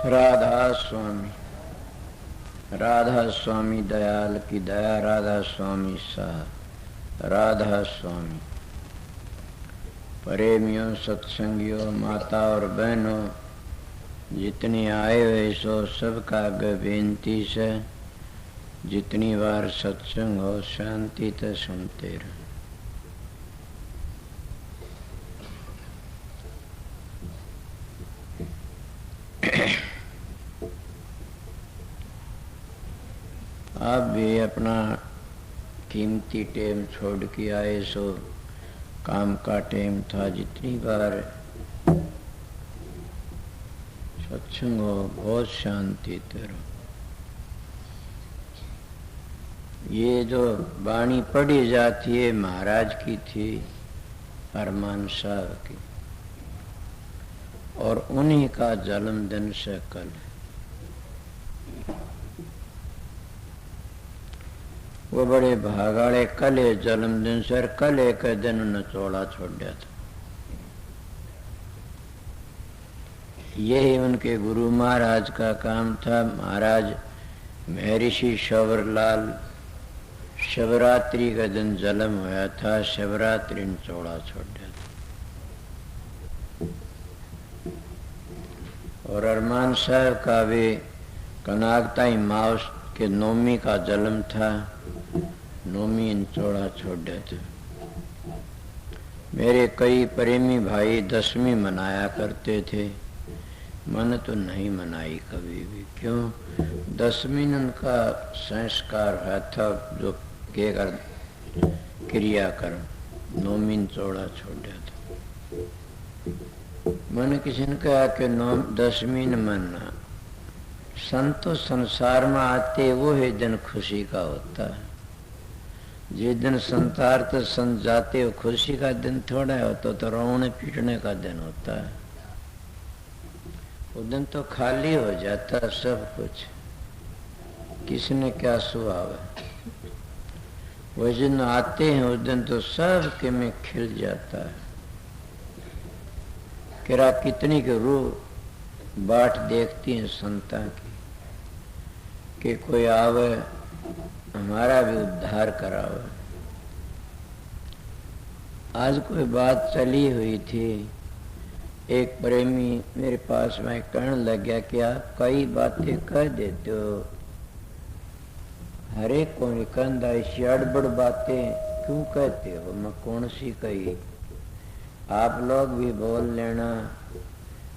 राधा स्वामी, राधा स्वामी दयाल की दया, राधा स्वामी साहब, राधा स्वामी। प्रेमियों, सत्संगियों, माता और बहनों, जितने आए हुए सो सबका आगे बेनती से जितनी बार सत्संग हो शांति से सुनते रहो। आप भी अपना कीमती टेम छोड़ के आए सो काम का टेम था। जितनी बार सत्संग हो बहुत शांति करो। ये जो वाणी पढ़ी जाती है महाराज की थी, अरमान साहब की, और उन्हीं का जन्मदिन से कल। वो बड़े भागाड़े कल जन्मदिन से कल एक दिन उन्हें चौड़ा छोड़ दिया था। यही उनके गुरु महाराज का काम था। महाराज महर्षि शबरलाल शिवरात्रि का दिन जन्म हुआ था, शिवरात्रि ने चौड़ा छोड़ दिया था। और अरमान साहब का भी कनागताई माउस के नौमी का जन्म था, नौमी इन चौड़ा छोड़ दिया था। मेरे कई प्रेमी भाई 10वीं मनाया करते थे, मैंने तो नहीं मनाई कभी भी। क्यों? 10वीं उनका संस्कार हुआ था जो के कर क्रियाकर्म, 9वीं चौड़ा छोड़ दिया था। मैंने किसी ने कहा कि 10वीं मना। संतो संसार में आते वो है दिन खुशी का होता है। जिस दिन संसार तो संत जाते हो खुशी का दिन थोड़ा होता, तो रोने पीटने का दिन होता है। उस दिन तो खाली हो जाता है सब कुछ, किसने क्या सुहाव है। वो दिन आते हैं उस दिन तो सब के में खिल जाता है। किरा कितनी के रूह बाट देखती हैं संता की कि कोई आवे हमारा भी उद्धार करावे। आज कोई बात चली हुई थी, एक प्रेमी मेरे पास में कहने लग गया कि आप कई बातें कह देते हो, हरे को निकंदा ऐसी अड़बड़ बातें क्यों कहते हो? मैं कौन सी कही? आप लोग भी बोल लेना,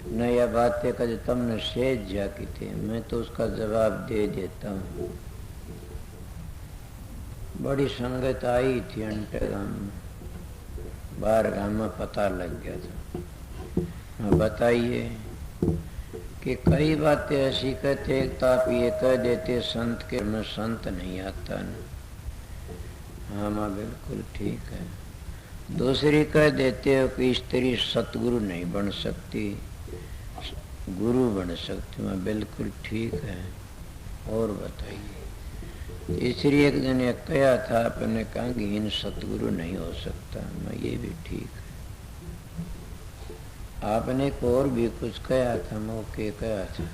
नया बातें कभी तुमने सेज जा की थी, मैं तो उसका जवाब दे देता हूँ। बड़ी संगत आई थी अंटे गांव में, बाहर गांव में पता लग गया था। हाँ बताइए कि कई बातें ऐसी कहते, तो आप ये कह देते संत के में संत नहीं आता न। हाँ माँ बिल्कुल ठीक है। दूसरी कह देते हो कि स्त्री सतगुरु नहीं बन सकती, गुरु बन सकती। मैं बिल्कुल ठीक है। और बताइए। तीसरी एक दिन एक कहा था आपने कहा कि इन सतगुरु नहीं हो सकता। मैं ये भी ठीक है। आपने और भी कुछ कहा था, मौके कहा था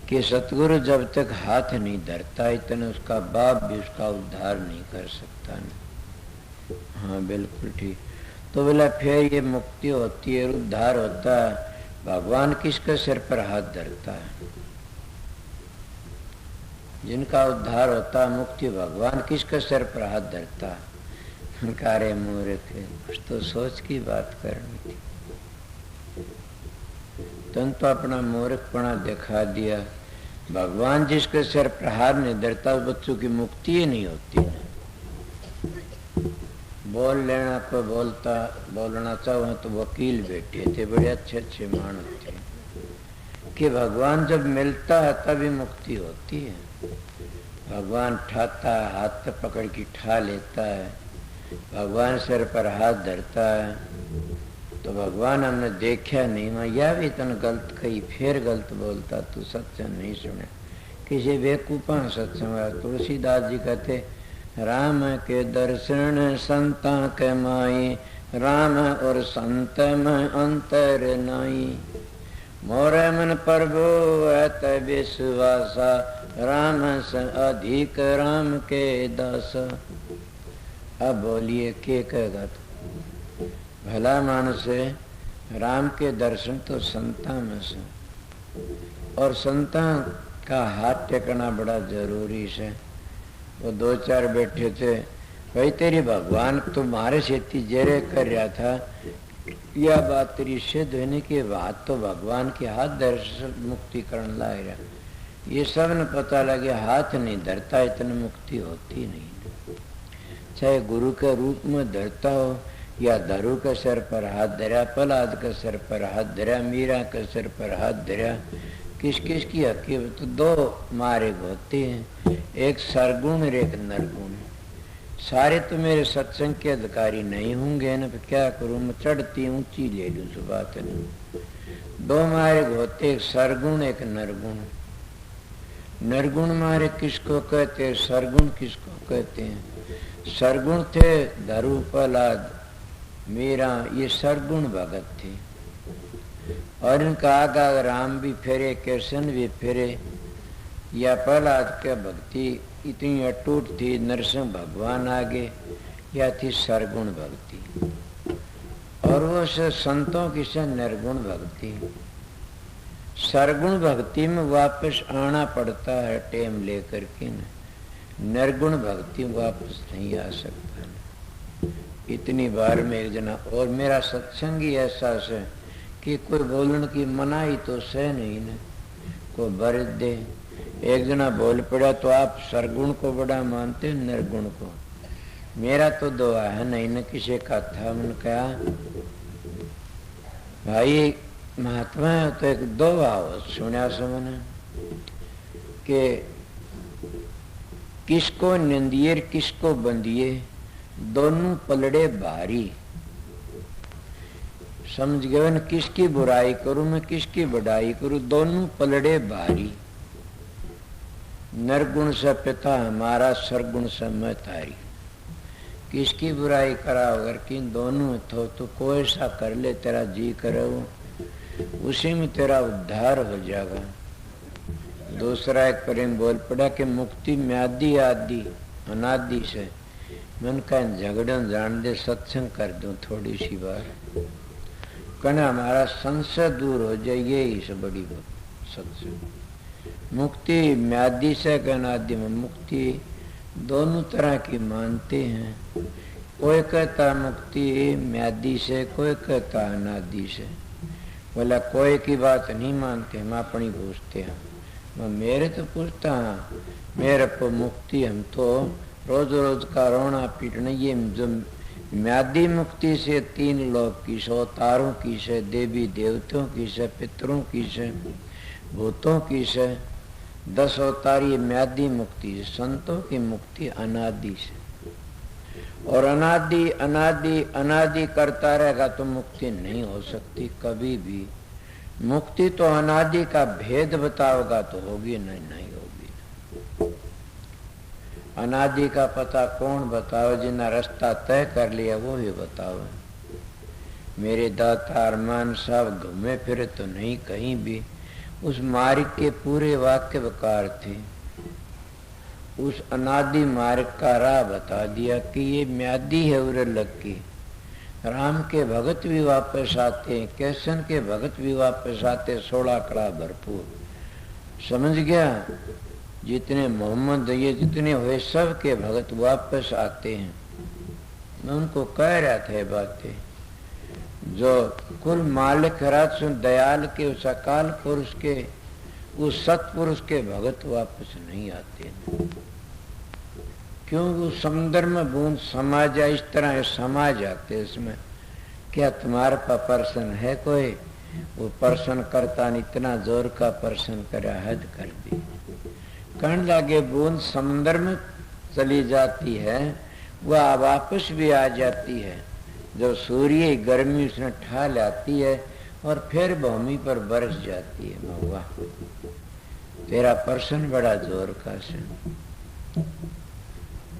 कि सतगुरु जब तक हाथ नहीं धरता इतने उसका बाप भी उसका उद्धार नहीं कर सकता न। हाँ बिल्कुल ठीक। तो बोला फिर ये मुक्ति होती है, उद्धार होता है, भगवान किसके सिर पर हाथ धरता है? जिनका उद्धार होता है मुक्ति, भगवान किसके सिर पर हाथ धरता है? उनका रे मूर्ख है, कुछ तो सोच की बात करनी थी। तुम तो अपना मूर्खपना दिखा दिया। भगवान जिसके सिर पर हाथ नहीं धरता उस बच्चों की मुक्ति ही नहीं होती। बोल लेना को बोलना चाहो तो वकील बैठे थे, बड़े अच्छे अच्छे मानस थे कि भगवान जब मिलता है तभी मुक्ति होती है। भगवान ठाता है, हाथ पकड़ के ठा लेता है, भगवान सिर पर हाथ धरता है। तो भगवान हमने देखा नहीं, मैं यह भी तन गलत कही, फिर गलत बोलता, तू सत्संग नहीं सुने। किसी बेकूफा सत्संग। तुलसीदास जी कहते राम के दर्शन संता के माई, राम और संत में अंतर नहीं। मोरे मन प्रभु अत विश्वासा, राम से अधिक राम के दास। अब बोलिए के कहेगा? भला मानस है राम के दर्शन तो संता में से, और संता का हाथ टेकना बड़ा जरूरी है। वो दो चार बैठे थे, भाई तेरी भगवान तुम्हारे सेती जेरे कर रहा था, यह बात तेरी सिद्ध होने के बाद तो भगवान के हाथ दर्शन मुक्ति करने लाए रहा। ये सब ने पता लगे हाथ नहीं धरता इतनी मुक्ति होती नहीं। चाहे गुरु के रूप में धरता हो या धरू के सिर पर हाथ धरा, प्रहलाद के सिर पर हाथ धरा, मीरा के सिर पर हाथ धरा, किस किस की हकीकत तो दो मार्ग होते हैं, एक सरगुण और एक नरगुण। सारे तो मेरे सत्संग के अधिकारी नहीं होंगे ना, तो क्या करूं मैं, चढ़ती ऊंची ले लूं सुबात नहीं। दो मार्ग होते, एक सरगुण एक नरगुण। नरगुण मार्ग किसको कहते हैं, सरगुण किसको कहते हैं? सरगुण थे धरू, प्रहलाद, मीरा, ये सरगुण भगत थे। और इनका आगा राम भी फेरे, कृष्ण भी फेरे, या प्रहलाद के भक्ति इतनी अटूट थी, नरसिंह भगवान आगे, या थी सरगुण भक्ति। और वो से संतों की से निर्गुण भक्ति। सरगुण भक्ति में वापस आना पड़ता है टेम लेकर के न, निर्गुण भक्ति वापस नहीं आ सकता। इतनी बार में एक जना, और मेरा सत्संग ही ऐसा है कि कोई बोलने की मनाही तो सह नहीं न, को बरत दे। एक जना बोल पड़ा तो आप सरगुण को बड़ा मानते निर्गुण को। मेरा तो दुआ है नहीं न किसी का था, मैंने कहा भाई महात्मा है तो एक दो भाव सुना सुमन के किसको निंदिए किसको बंदिए, दोनों पलड़े भारी। समझ गए न, किसकी बुराई करूं मैं किसकी बढ़ाई करूं, दोनों पलड़े भारी। निर्गुण से पिता हमारा, सरगुण से मैं तारी। किसकी बुराई करा अगर कि दोनों तो कोई सा कर ले, तेरा जी करे उसी में तेरा उद्धार हो जाएगा। दूसरा एक प्रेम बोल पड़ा कि मुक्ति म्यादी आदि अनादि से। मन का झगड़न जान दे, सत्संग कर दूं थोड़ी सी बार, कहना हमारा संशय दूर हो जाए, यही से बड़ी सत्संग। मुक्ति म्यादी से अनादि में मुक्ति दोनों तरह की मानते हैं। कोई कहता मुक्ति म्यादी से, कोई कहता अनादि से। बोला कोई की बात नहीं मानते, हम अपनी पूछते हैं। मैं मेरे तो पूछता हाँ, मेरे को मुक्ति, हम तो रोज रोज का रोना पीटना, ये जो म्यादी मुक्ति से तीन लोक की से, अवतारों की से, देवी देवताओं की से, पितरों की से, भूतों की से, 10 अवतार ये म्यादी मुक्ति से। संतों की मुक्ति अनादि से। और अनादि अनादि अनादि करता रहेगा तो मुक्ति नहीं हो सकती कभी भी। मुक्ति तो अनादि का भेद बताओगा तो होगी, नहीं नहीं होगी। अनादि का पता कौन बताओ, जिन्हें रास्ता तय कर लिया वो ही बताओ। मेरे दाता अरमान साहब घूमे फिरे तो नहीं कहीं भी, उस मार्ग के पूरे वाक्य बेकार थे। उस अनादि मार्ग का राह बता दिया कि ये म्यादी है उरे लग की। राम के भगत भी वापस आते हैं, कृष्ण के भगत भी वापस आते, 16 कड़ा भरपूर। समझ गया? जितने मोहम्मद ये जितने हुए सब के भगत वापस आते हैं। मैं उनको कह रहा था बातें, जो कुल मालिक रात सुन दयाल के उस अकाल पुरुष के, उस सतपुरुष के भगत वापस नहीं आते। क्यों? उस समुद्र में बूंद समा जाए, इस तरह समा जाते इसमें। क्या तुम्हारे पास पर्सन है कोई? वो पर्सन करता नहीं, इतना जोर का पर्सन करा, हद कर दी। कहने लगे बूंद समुद्र में चली जाती है, वह वापस भी आ जाती है। जो सूर्य गर्मी उसने ठा लाती है और फिर भूमि पर बरस जाती है। वाह, तेरा पर्सन बड़ा जोर का से।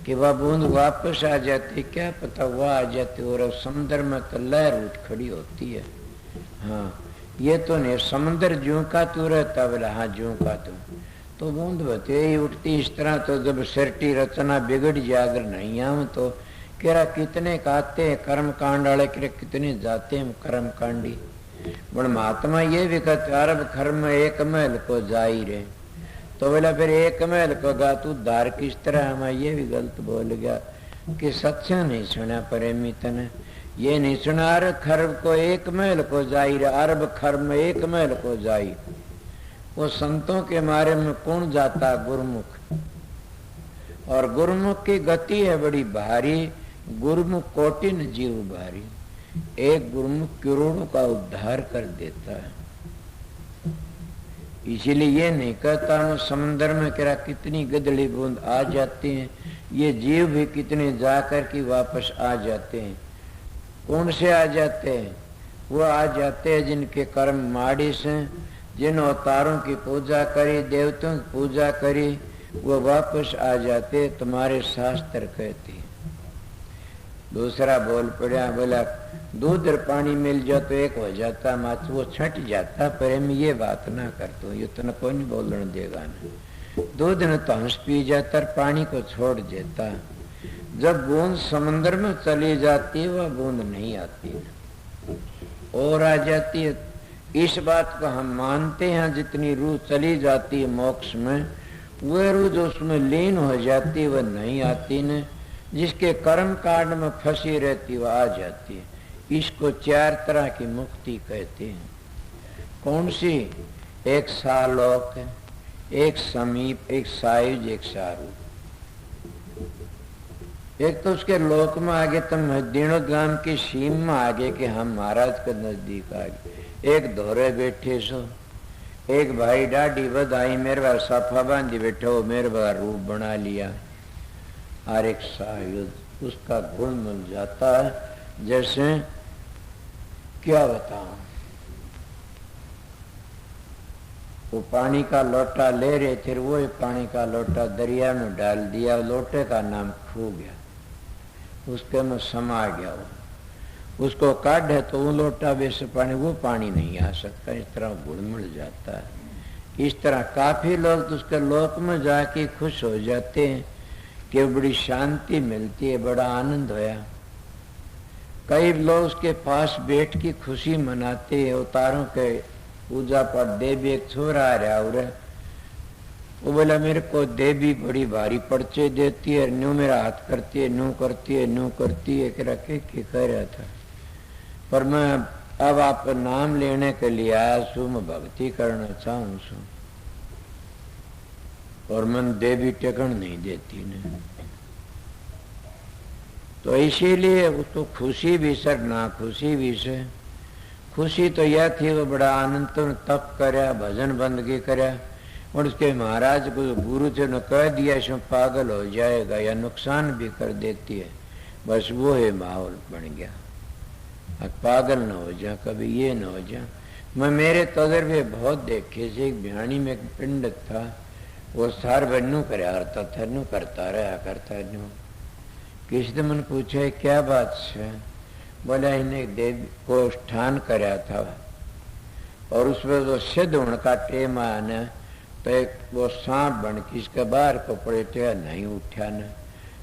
कि वह बूंद वापस आ जाती, क्या पता वह आ जाती और समुद्र में तो लहर उठ खड़ी होती है। हाँ ये तो नहीं, समुद्र ज्यों का तू रहता, बोला हाँ ज्यों का तो बूंद बते ही उठती इस तरह। तो जब सरटी रचना बिगड़ जाए अगर नहीं आऊं तो केरा कितने कहते हैं कर्म कांड वाले, कितने जाते हैं कर्म कांडी। बड़ महात्मा ये भी कहते अरब खर्म एक महल को जाई रे, तो बोला फिर एक महल को गा तू धार किस तरह। मैं ये भी गलत बोल गया कि सत्संग नहीं सुना प्रेमित ने, ये नहीं सुना अरब खर्म को एक महल को जाई रे, अरब खर्म एक महल को जाई। वो संतों के मारे में कौन जाता, गुरुमुख, और गुरुमुख की गति है बड़ी भारी। गुरुमुख कोटिन जीव भारी, एक गुरुमुख करोड़ों का उद्धार कर देता है। इसीलिए ये नहीं कहता हूं समंदर में क्या कितनी गदड़ी बूंद आ जाती हैं, ये जीव भी कितने जाकर के वापस आ जाते हैं। कौन से आ जाते हैं? वो आ जाते हैं जिनके कर्म माड़ी से, जिन अवतारों की पूजा करी, देवताओं की पूजा करी, वो वापस आ जाते। तुम्हारे शास्त्र कहते हैं। दूसरा बोल पड़ा, बोला दूध और पानी मिल जाओ तो एक हो जाता, मात वो छट जाता। पर मैं ये बात ना कर तो ये तो न कोई नहीं बोलने देगा ना। दूध न तो हंस पी जाता और पानी को छोड़ देता। जब बूंद समंदर में चली जाती है वह बूंद नहीं आती और आ जाती है। इस बात को हम मानते हैं, जितनी रूह चली जाती है मोक्ष में, वह रूह जो उसमें लीन हो जाती है वह नहीं आती न। जिसके कर्म कांड में फंसी रहती वह आ जाती है। इसको चार तरह की मुक्ति कहते हैं। कौन सी? एक सालोक, एक समीप, एक सायुज, एक सारूप। एक तो उसके लोक में आगे तुम दिनों गांव की सीम में आगे कि हम महाराज के नजदीक आगे। एक धोरे बैठे सो, एक भाई डाढ़ी बधाई मेरे बार साफा बांधी बैठे हो, मेरे बार रूप बना लिया। और एक सायुज, उसका गुण मिल जाता है। जैसे क्या बताऊं, वो पानी का लोटा ले रहे थे, वो पानी का लोटा दरिया में डाल दिया, लोटे का नाम खो गया, उसके में समा गया। उसको काढ़े तो वो लोटा वैसे पानी, वो पानी नहीं आ सकता। इस तरह गुण मिल जाता है। इस तरह काफी लोग तो उसके लोक में जाके खुश हो जाते हैं कि बड़ी शांति मिलती है, बड़ा आनंद होया। कई लोग उसके पास बैठ की खुशी मनाते हैं। अवतारों के पूजा पाठ, देवी एक छोरा आ रहा और वो बोला मेरे को देवी बड़ी भारी पर्चे देती है, न्यू मेरा हाथ करती है, न्यू करती है, न्यू करती है, कह रहा था। पर मैं अब आप नाम लेने के लिए आया सू, मैं भक्ति करना चाहूं सू, और मन देवी टेकन नहीं देती ने। तो इसीलिए वो तो खुशी भी सर ना खुशी भी से। खुशी तो यह थी वो बड़ा आनंद तो तप करया, भजन बंदगी करया, और उसके महाराज को गुरु थे ने कह दिया इसमें पागल हो जाएगा या नुकसान भी कर देती है, बस वो है माहौल बन गया। अब पागल न हो जा, कभी ये न हो जा। मैं मेरे तजर्बे बहुत देखे से, एक भियाणी में एक पिंड था, वो सार बनू करता था, नू करता रहा करता नू। किसी ने मन पूछा क्या बात है? बोला इन्हें देव को ठान कराया था और उसमें जो सिद्ध होने का टेम आया न, तो एक वो सांप बन के इसके बाहर को पलटे नहीं उठा न।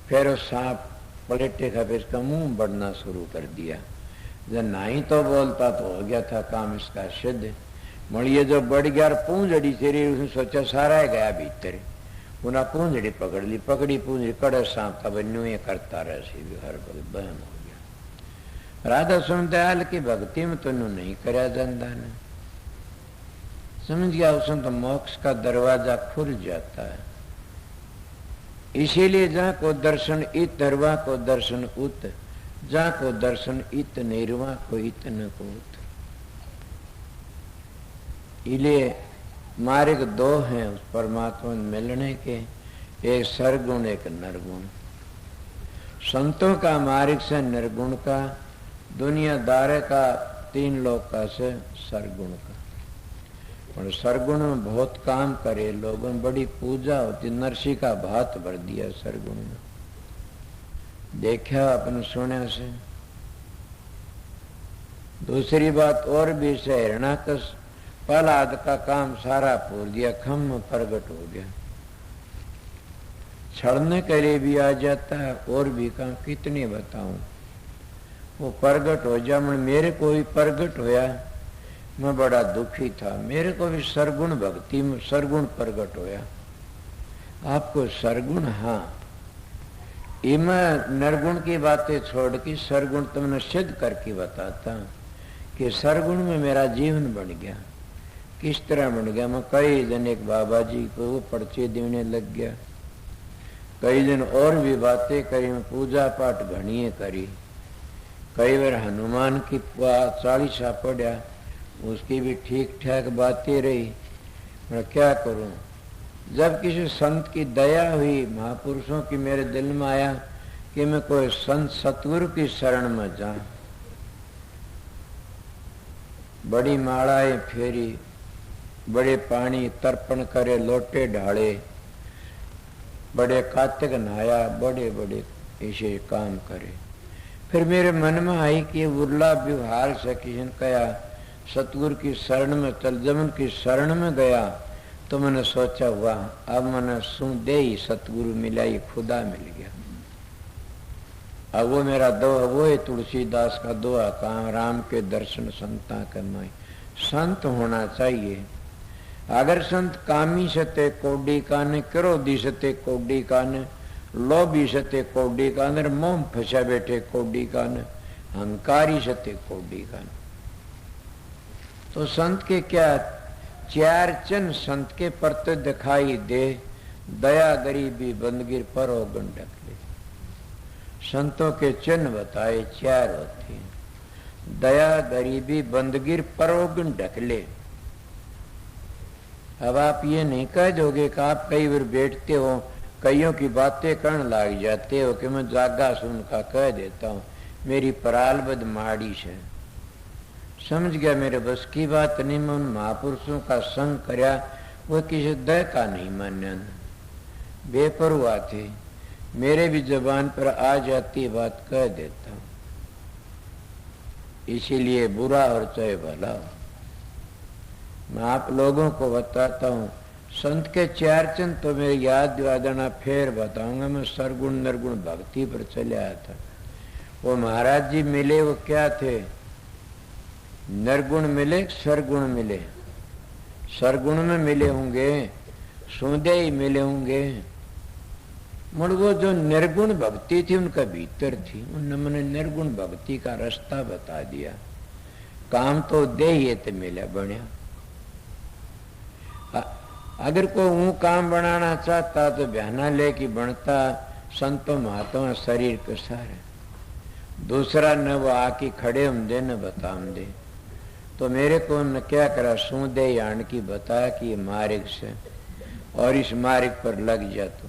फिर वो सांप पलटे का फिर इसका मुंह बढ़ना शुरू कर दिया। जब नहीं तो बोलता तो हो गया था काम इसका सिद्ध। मणिये जो बढ़ गया पूंजड़ी तेरी, उसने सोचा सारा गया भीतर, उन्हें पूंजड़ी पकड़ ली, पकड़ी पूंजड़ी कड़े सांप था बनू ये करता रहे हर बहम हो गया। राधा सुन दयाल की भक्ति में तो नहीं करया जाता न, समझ गया उसने तो मोक्ष का दरवाजा खुल जाता है। इसीलिए जहाँ को दर्शन इत दरवा को दर्शन उत, जहाँ को दर्शन इत निर्वा को इत न को उत। इसलिए मार्ग दो हैं उस परमात्मा मिलने के, एक सरगुण एक निर्गुण। संतों का मार्ग से निर्गुण का, दुनियादार का तीन लोक का से सरगुण का। और सरगुण में बहुत काम करे लोगों, बड़ी पूजा होती, नरसी का भात भर दिया सरगुण में। देखा अपन सुने से। दूसरी बात और भी से, हिरणाकश प्रहलाद का काम सारा पूर दिया, खम प्रगट हो गया। छड़ने के लिए भी आ जाता है, और भी काम कितने बताऊं। वो प्रगट हो जा, मेरे को भी प्रगट होया, मैं बड़ा दुखी था। मेरे को भी सरगुण भक्ति में सरगुण प्रगट होया। आपको सरगुण, हाँ, मैं निर्गुण की बातें छोड़ के सरगुण तुमने सिद्ध करके बताता कि सरगुण में मेरा जीवन बन गया। किस तरह बन गया? मैं कई दिन एक बाबा जी को वो पर्चे देने लग गया, कई दिन और भी बातें करी, मैं पूजा पाठ घनी करी, कई बार हनुमान की 40 पढ़ा, उसकी भी ठीक ठाक बातें रही। मैं क्या करूं? जब किसी संत की दया हुई, महापुरुषों की मेरे दिल में आया कि मैं कोई संत सतगुरु की शरण में जाऊं, बड़ी मालाएं फेरी, बड़े पानी तर्पण करे, लोटे ढाले, बड़े कार्तिक नहाया, बड़े बड़े ऐसे काम करे। फिर मेरे मन में आई कि उर्ला व्यवहार से किसी ने कहा सतगुरु की शरण में चल। जब उनकी शरण में गया तो मैंने सोचा, हुआ अब मैंने सुन दे ही सतगुरु मिला, ही खुदा मिल गया। अब वो मेरा दोहा, वो है तुलसीदास का दोहा, कहा राम के दर्शन संता करना। संत होना चाहिए। अगर संत कामी सते कोडी काने, क्रोधी सते कोडी काने, लोभी सते कोडी काने, मोह फंसा बैठे कोडी काने, अहंकारी सते कोडी काने। तो संत के क्या चार चिन्ह संत के प्रति दिखाई दे, दया गरीबी बंदगिर पर हो गंडक ले। संतों के चिन्ह बताए चार होते हैं, दया गरीबी बंदगिर परोगन ढकले। अब आप ये नहीं कह दोगे कि आप कई बार बैठते हो, कईयों की बातें करने लग जाते हो कि मैं जागा सुन का कह देता हूं मेरी परालबद माड़ी से। समझ गया मेरे बस की बात नहीं। मैं उन महापुरुषों का संग करया, वो किसी दय का नहीं मान्या, बेपरवाह थे। मेरे भी जबान पर आ जाती बात कह देता हूं, इसीलिए बुरा और चाहे भला हो। मैं आप लोगों को बताता हूं, संत के चार चिन्ह तो मेरे याद दिवा देना, फिर बताऊंगा। मैं सरगुण निर्गुण भक्ति पर चले आया था। वो महाराज जी मिले, वो क्या थे? निर्गुण मिले, सरगुण मिले। सरगुण में मिले होंगे, सौंदे ही मिले होंगे। मुड़ वो जो निर्गुण भक्ति थी उनका भीतर थी, उन्होंने निर्गुण भक्ति का रास्ता बता दिया। काम तो दे ही तो मिला बढ़िया। अगर कोई ऊ काम बनाना चाहता तो बहाना लेके बनता। संतों महात्मा शरीर कसा है, दूसरा न वो आके खड़े हम दे न बता हम दे। तो मेरे को न क्या करा, सूदे यान की बताया कि ये मार्ग से और इस मार्ग पर लग जा तो,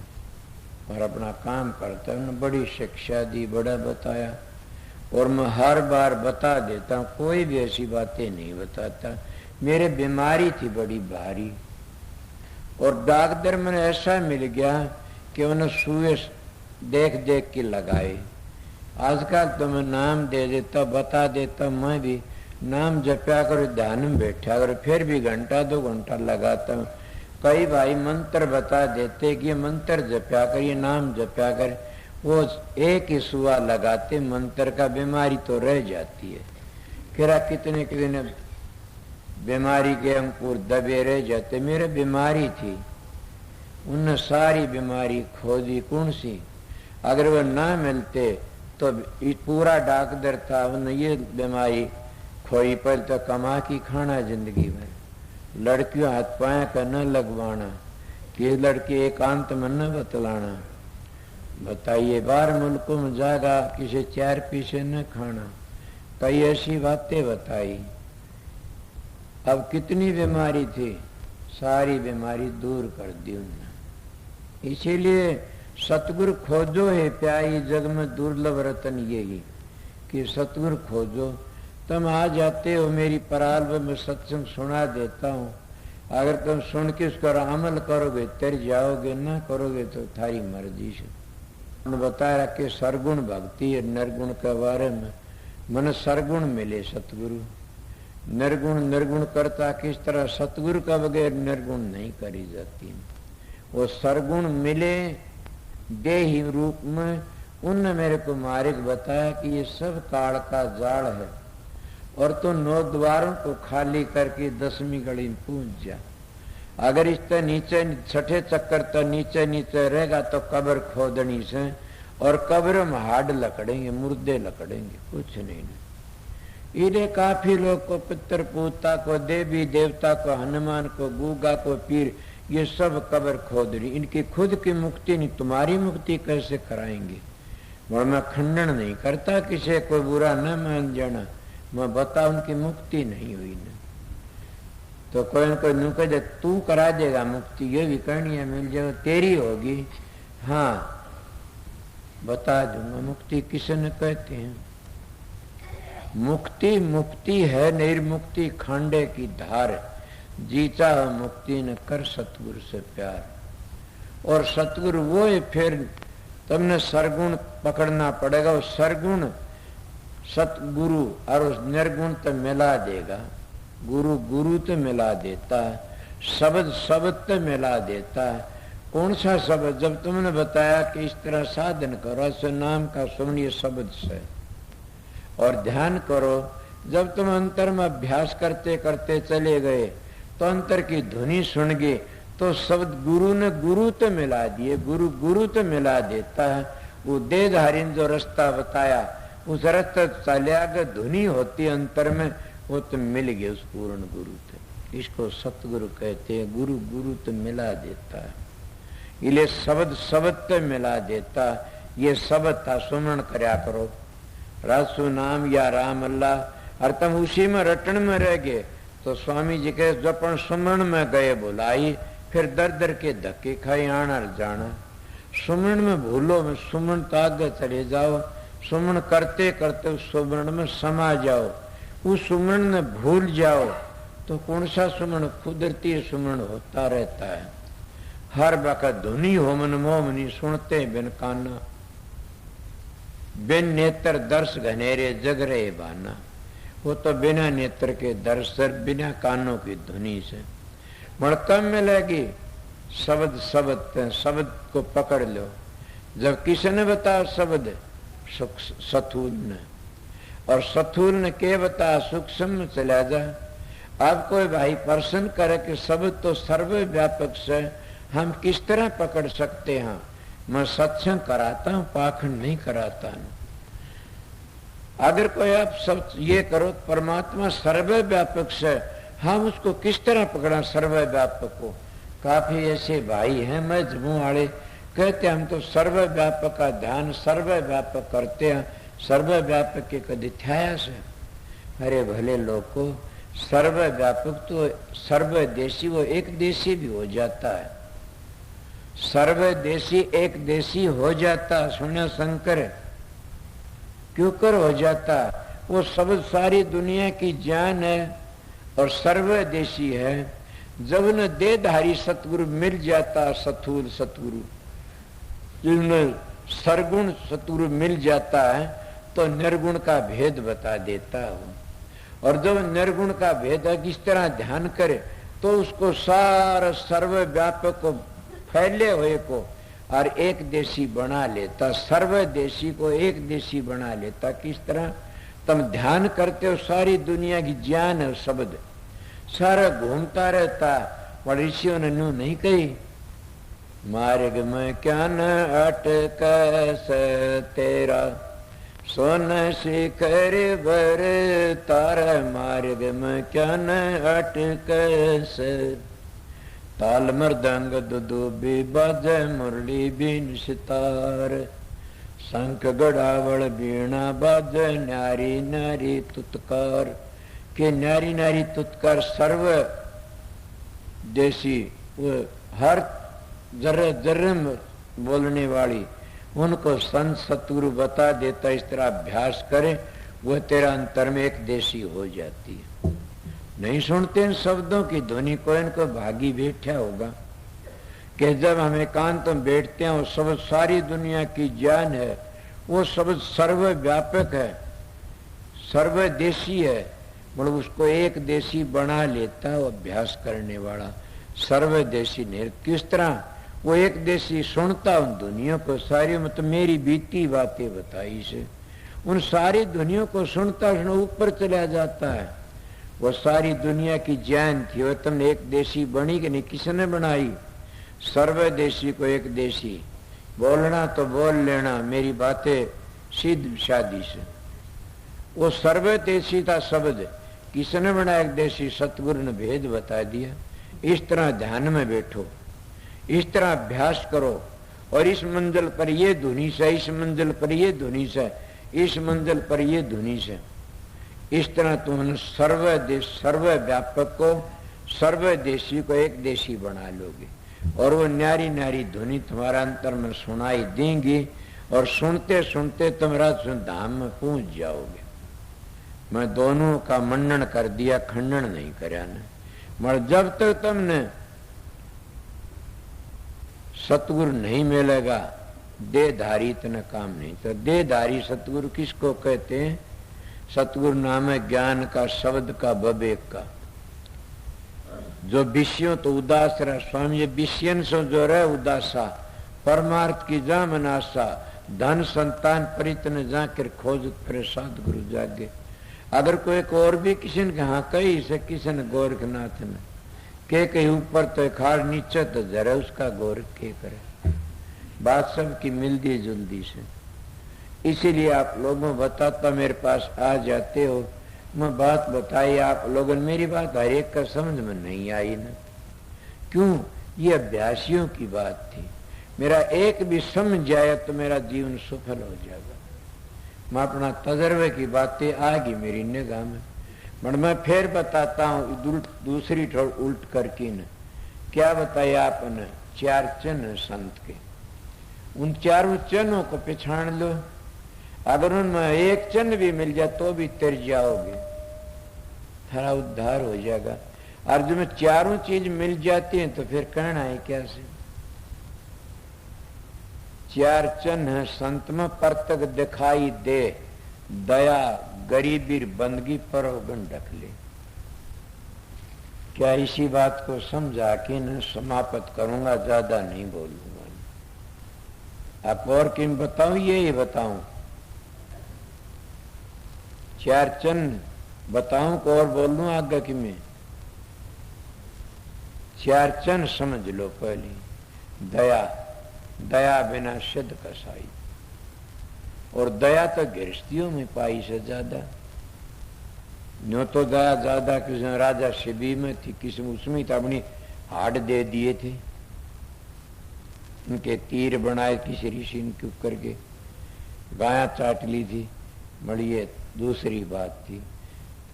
और अपना काम करता। उन्होंने बड़ी शिक्षा दी, बड़ा बताया, और मैं हर बार बता देता हूँ, कोई भी ऐसी बातें नहीं बताता। मेरे बीमारी थी बड़ी भारी, और डॉक्टर मैंने ऐसा मिल गया कि उन्हें सुए देख देख के लगाए। आजकल तो मैं नाम दे देता, बता देता, मैं भी नाम जपया कर ध्यान में बैठा कर, फिर भी घंटा 2 घंटा लगाता हूँ। कई भाई मंत्र बता देते कि ये मंत्र जपया कर, ये नाम जपया कर, वो एक ही सुआ लगाते मंत्र का, बीमारी तो रह जाती है। फिर कितने कितने बीमारी के अंकुर दबे रह जाते। मेरे बीमारी थी, उनने सारी बीमारी खोदी। कौन सी? अगर वो ना मिलते तो पूरा डॉक्टर था, उन्हें ये बीमारी खोई पर तो कमा की खाना जिंदगी में। लड़कियों हाथ पाया का न लगवाना, कि लड़की एकांत में न बतलाना। बताइए, बाहर मुल्कों में जागा किसी 4 पीछे न खाना, कई ऐसी बातें बताई। अब कितनी बीमारी थी, सारी बीमारी दूर कर दी उन्होंने। इसीलिए सतगुरु खोजो है प्याई, जग में दुर्लभ रतन यही कि सतगुरु खोजो। तुम आ जाते हो मेरी पराल में सत्संग सुना देता हूँ, अगर तुम सुन के उसका अमल करोगे तर जाओगे, ना करोगे तो थारी मर्जी से। बताया कि सरगुण भक्ति है निर्गुण के बारे में। मन सरगुण मिले सतगुरु, निर्गुण निर्गुण करता किस तरह, सतगुरु का बगैर निर्गुण नहीं करी जाती। वो सरगुण मिले देही रूप में, उनने मेरे को मार्ग बताया कि ये सब काल का जाल है और तो 9 द्वारों को खाली करके 10वीं गली में पहुंच जा। अगर इससे नीचे 6ठे चक्कर तो नीचे नीचे रहेगा तो कब्र खोदनी से, और कब्र में हाड लकड़ेंगे, मुर्दे लकड़ेंगे, कुछ नहीं। इन्हें काफी लोग को, पितर पूता को, देवी देवता को, हनुमान को, गूगा को, पीर, ये सब कब्र खोद रही। इनकी खुद की मुक्ति नहीं, तुम्हारी मुक्ति कैसे कराएंगे। और मैं खंडन नहीं करता, किसी को बुरा न मान जाना, मैं बता उनकी मुक्ति नहीं हुई न तो कोई न कोई नु कह दे तू करा देगा मुक्ति, ये भी करनी है, मिल जाएगा, तेरी होगी। हाँ बता दूंगा मुक्ति किसे न कहते हैं। मुक्ति मुक्ति है, निर्मुक्ति खांडे की धार, जीता है मुक्ति न कर सतगुरु से प्यार। और सतगुरु वो है, फिर तुमने सरगुण पकड़ना पड़ेगा। वो सरगुण सतगुरु और उस निर्गुण तो मिला देगा। गुरु गुरु तो मिला देता है, शब्द शब्द तो मिला देता है। कौन सा शब्द? जब तुमने बताया कि इस तरह साधन करो, ऐसे नाम का सुनिए शब्द से और ध्यान करो। जब तुम अंतर में अभ्यास करते करते चले गए तो अंतर की ध्वनि सुन गए तो शब्द गुरु ने गुरु तो मिला दिए, गुरु गुरु तो मिला देता है। वो देहधारी ने जो रास्ता बताया उस रास्ते चले आगे ध्वनि होती अंतर में, वो तो मिल गए उस पूर्ण गुरु थे। इसको सतगुरु कहते हैं। गुरु गुरु तो मिला देता है, इले शब्द शब्द तो मिला देता। ये शब्द था सुमरण करया करो, रासु नाम या राम अल्लाह। और तुम उसी में रटन में रह गए तो स्वामी जी के जपन सुमरण में गए बुलाई, फिर दर दर के धक्के खाई आना जाना। सुमरण में भूलो में सुमरण तो आगे चले जाओ, सुमरण करते करते उस सुमरण में समा जाओ। उस सुमरण में भूल जाओ तो कौन सा सुमरण? कुदरती सुमरण होता रहता है। हर वक्त धुनी हो मन मोमनी, सुनते बिन काना, बिन नेत्र दर्श घनेरे जग रहे बाना। वो तो बिना नेत्र के दर्शन, बिना कानों की धुनी से मरतब मिलेगी। शब्द शब्द शब्द को पकड़ लो। जब किसी ने बताया शब्द सथूल ने, और सथूल ने के बताया सूक्ष्म में चला जा। अब कोई भाई प्रश्न करे कि शब्द तो सर्वव्यापक से हम किस तरह पकड़ सकते हैं? मैं सत्संग कराता हूं, पाखंड नहीं कराता हूं। अगर कोई आप सब ये करो परमात्मा सर्वव्यापक से, हम उसको किस तरह पकड़ा सर्वव्यापक को? काफी ऐसे भाई हैं मजमू वाले, कहते हम तो सर्वव्यापक का ध्यान सर्वव्यापक करते हैं, सर्वव्यापक के कभी ध्याया से। अरे भले लोग को सर्वव्यापक तो सर्वदेशी, वो एक देशी भी हो जाता है। सर्वदेशी एक देशी हो जाता, सुना शंकर क्यों कर हो जाता? वो सब सारी दुनिया की जान है और सर्वदेशी है। जब न देहधारी सतगुरु मिल जाता, सथूल सतगुरु, जिनमें सरगुण सतगुरु मिल जाता है तो निर्गुण का भेद बता देता हूं। और जब निर्गुण का भेद किस तरह ध्यान करे तो उसको सारा सर्वव्यापक को, फैले हुए को और एक देशी बना लेता, सर्वदेशी को एक देशी बना लेता। किस तरह? तुम ध्यान करते हो, सारी दुनिया की ज्ञान है शब्द, सारा घूमता रहता। और ऋषियों ने न्यू नहीं कही, मार्ग में क्या न अटक तेरा, सोन शिखर बर तारा, मार्ग में क्या न अटक। ताल मृदंग दुदुबी बाजे मुरली बीन सितार, शंख गड़ावल बीणा बाजे न्यारी न्यारी तुतकार। के न्यारी न्यारी तुतकार सर्व देशी, वो हर जर्रे जर्रे में बोलने वाली, उनको संत सतगुरु बता देता। इस तरह अभ्यास करे वो तेरा अंतर में एक देशी हो जाती है। नहीं सुनते इन शब्दों की ध्वनि को, इनको भागी बैठा होगा कि जब हम एकांत में बैठते हैं वो शब्द सारी दुनिया की ज्ञान है, वो शब्द सर्वव्यापक है, सर्वदेशी है, मतलब उसको एक देशी बना लेता है अभ्यास करने वाला। सर्वदेशी नहीं, किस तरह वो एक देशी सुनता उन दुनिया को सारी, मतलब मेरी बीती बातें बताई से उन सारी दुनिया को सुनता ऊपर चला जाता है। वो सारी दुनिया की ज्ञान थी, वो तुमने एक देशी बनी कि नहीं, किसने बनाई? सर्वदेशी को एक देशी बोलना तो बोल लेना, मेरी बातें सिद्ध शादी से। वो सर्वदेशी था शब्द, किसने बनाया? एक देशी। सतगुरु ने भेद बता दिया। इस तरह ध्यान में बैठो, इस तरह अभ्यास करो, और इस मंजिल पर ये धुनी से, इस मंजिल पर ये धुनी से, इस मंजिल पर ये धुनी से, इस तरह तुम सर्वव्यापक को, सर्वदेशी को एक देशी बना लोगे, और वो न्यारी न्यारी धुनी तुम्हारा अंतर में सुनाई देंगी, और सुनते सुनते तुम रात धाम में पहुंच जाओगे। मैं दोनों का मंडन कर दिया, खंडन नहीं करया ने। मगर जब तक तुमने सतगुरु नहीं मिलेगा, देहधारी इतना काम नहीं। तो देहधारी सतगुरु किसको कहते हैं? सतगुरु नाम है ज्ञान का, शब्द का, विवेक का। जो विषयों तो उदास रहा स्वामी, ये विषयन से जो रहे उदासा, परमार्थ की जा मनासा, धन संतान परितन जाकर खोजत फिर सतगुरु जागे। अगर कोई और भी किसी ने कहा कही से, किसी ने गोरखनाथ ने के कहीं ऊपर तो खाड़, नीचे तो जरा उसका गोरख के करे। बात सबकी मिलती जुलती से, इसीलिए आप लोगों बताता मेरे पास आ जाते हो, मैं बात बताई, आप लोगों ने मेरी बात हर एक का समझ में नहीं आई ना। क्यों? ये अभ्यासियों की बात थी। मेरा एक भी समझ जाए तो मेरा जीवन सफल हो जाएगा। मैं अपना तजर्बे की बातें आगी मेरी निगाह में, मगर मैं फिर बताता हूँ दूसरी उल्ट करके न। क्या बताया आपने? 4 चिन्ह संत के, उन चारों चिन्हों को पहचान लो। अगर उनमें एक चिन्ह भी मिल जाए तो भी तर जाओगे, थारा उद्धार हो जाएगा। और जब चारों चीज मिल जाती हैं तो फिर कहना है क्या से? 4 चिन्ह संत में परतक दिखाई दे, दया गरीबी बंदगी पर अवगुण रख ले। क्या इसी बात को समझा के न समाप्त करूंगा, ज्यादा नहीं बोलूंगा। आप और किन बताऊं? ये बताऊं 4 चिन्ह बताऊं को और बोल लूं आगे कि मैं? 4 चिन्ह समझ लो। पहली दया, दया बिना सिद्ध कसाई, और दया तो गृहस्थियों में पाई से ज्यादा। न्यो तो दया ज्यादा किसी राजा शिबी में थी, किसी उसमें तो अपनी हाड़ दे दिए थे, उनके तीर बनाए किसी ऋषि ने क्यों करके, गाया चाट ली थी। बड़ी दूसरी बात थी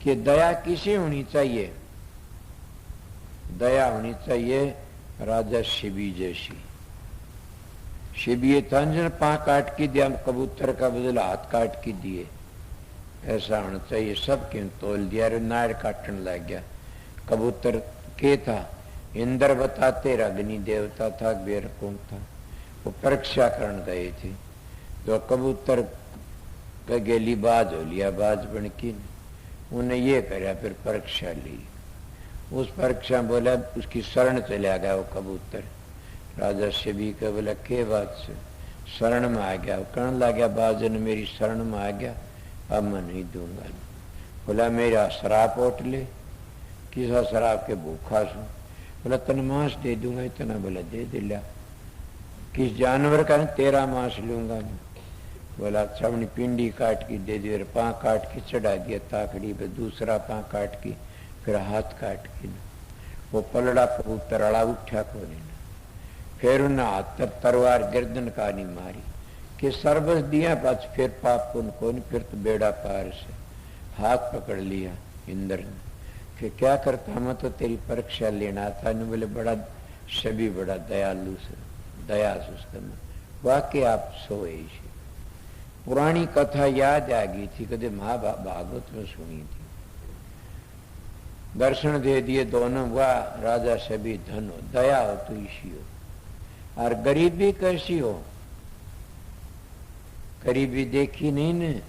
कि दया किसे होनी चाहिए? दया होनी चाहिए राजा शिबी जैसी। शिबी तंजन पां काट की दिया, कबूतर का बदला हाथ काट के दिए, ऐसा होना चाहिए। सब क्यों तोल दिया, नायर काटने लग गया। कबूतर के था? इंद्र बताते अग्नि देवता था, बेर कौन था? वो परीक्षा करने गए थे, तो कबूतर का गेली बाज हो लिया, बाज बन की उन्हें ये कराया, फिर परीक्षा ली। उस परीक्षा बोला, उसकी शरण चला गया वो कबूतर। राजा शिबी का बोला के बात से शरण में आ गया, कहने लग गया बाजन मेरी शरण में आ गया, अब मैं नहीं दूंगा। बोला मेरा शराब ओट ले। किसा शराब के भूखा सू? बोला तन मांस दे दूंगा इतना। बोला दे दिला। किस जानवर का? तेरा मांस लूंगा। बोला अच्छा, अपनी पिंडी काट की दे दी, पां काट के चढ़ा दिया ताकड़ी पे, दूसरा पां काट की, फिर हाथ काट के वो पलड़ा कबूतर अड़ा उठा को नहीं। फिर उन्हें हाथ पर तरवार गर्दन का नहीं मारी कि सर्वस दिया, बस फिर पाप को नहीं, फिर तो बेड़ा पार से हाथ पकड़ लिया इंद्र ने। फिर क्या करता? मैं तो तेरी परीक्षा लेना था। नहीं बोले बड़ा सभी बड़ा दयालु से, दया से वाकई आप सोए। पुरानी कथा याद आ गई थी, कदे महाभागवत में सुनी थी। दर्शन दे दिए दोनों, वाह राजा सभी धन हो, दया हो तो इसी हो। और गरीबी कैसी हो, गरीबी देखी नहीं ने।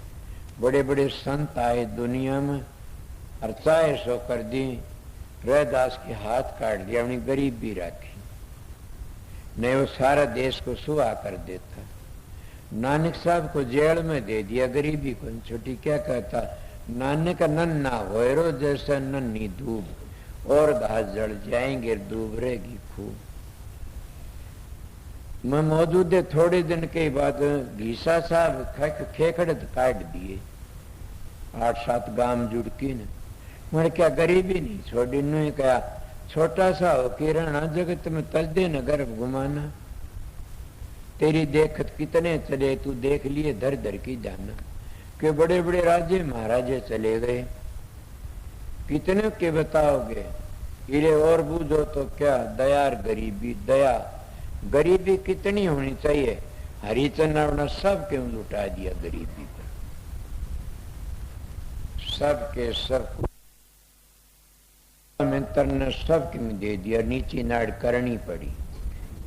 बड़े बड़े संत आए दुनिया में और चाहे सो कर दी, रैदास के हाथ काट दिया, अपनी गरीबी रखी नहीं, वो सारा देश को सुहा कर देता। नानक साहब को जेल में दे दिया, गरीबी को छोटी। क्या कहता, नानक नन्ना होरो जैसा नन्ही धूप, और घास जड़ जाएंगे दूब रहेगी खूब। मैं मौजूद है, थोड़े दिन के बाद घीसा साहब खेखड़ काट दिए, 8-7 गांव जुड़की ने। मैंने क्या गरीबी नहीं छोड़ी, ने क्या छोटा सा हो किरणा जगत में तजदे न गर्भ घुमाना, तेरी देखत कितने चले तू देख लिए धर धर की जाना। कि बड़े बड़े राजे महाराजे चले गए, कितने के बताओगे, इरे और बूझो तो क्या दयार गरीबी, दया गरीबी कितनी होनी चाहिए। हरिचंद्र ने सब क्यों लुटा दिया गरीबी पर, सब के सब मंत्र ने सब क्यों दे दिया, नीची नाड़ करनी पड़ी।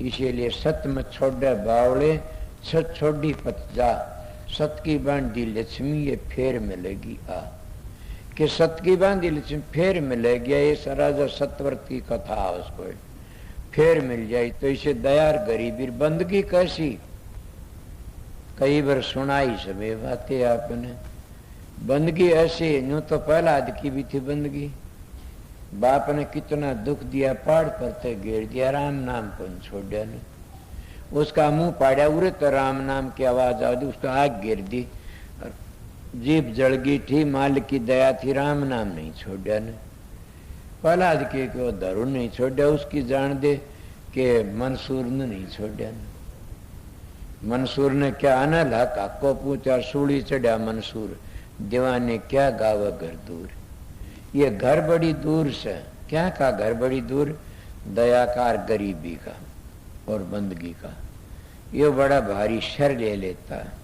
इसीलिए सत में छोड़े बावले, सत छोड़ी पत जा, सत की बांधी लक्ष्मी ये फेर मिलेगी आ। कि सत की बांधी लक्ष्मी फेर मिलेगी, ये राजा सतवर्त की कथा उसको फेर मिल जाए। तो इसे दयार गरीबी बंदगी कैसी, कई बार सुनाई सभी बातें आपने। बंदगी ऐसी, यूं तो पहला आदि की भी थी बंदगी, बाप ने कितना दुख दिया, पहाड़ पर ते घेर दिया, राम नाम कौन छोड़ा ने। उसका मुंह पाड़ा, उरे तो राम नाम की आवाज आ दी, उसका आग गिर दी, जीभ जल गई थी, मालिक की दया थी, राम नाम नहीं छोड़ा ने। प्रहलाद के वो धरुण नहीं छोड़ा, उसकी जान दे कि मंसूर ने नहीं छोड़ा ने। मंसूर ने क्या अनल हक को पूछा, सूली चढ़ा मंसूर, दीवाने क्या गावा घर दूर। ये घर बड़ी दूर से, क्या का घर बड़ी दूर, दयाकार गरीबी का और बंदगी का। ये बड़ा भारी शर ले लेता है।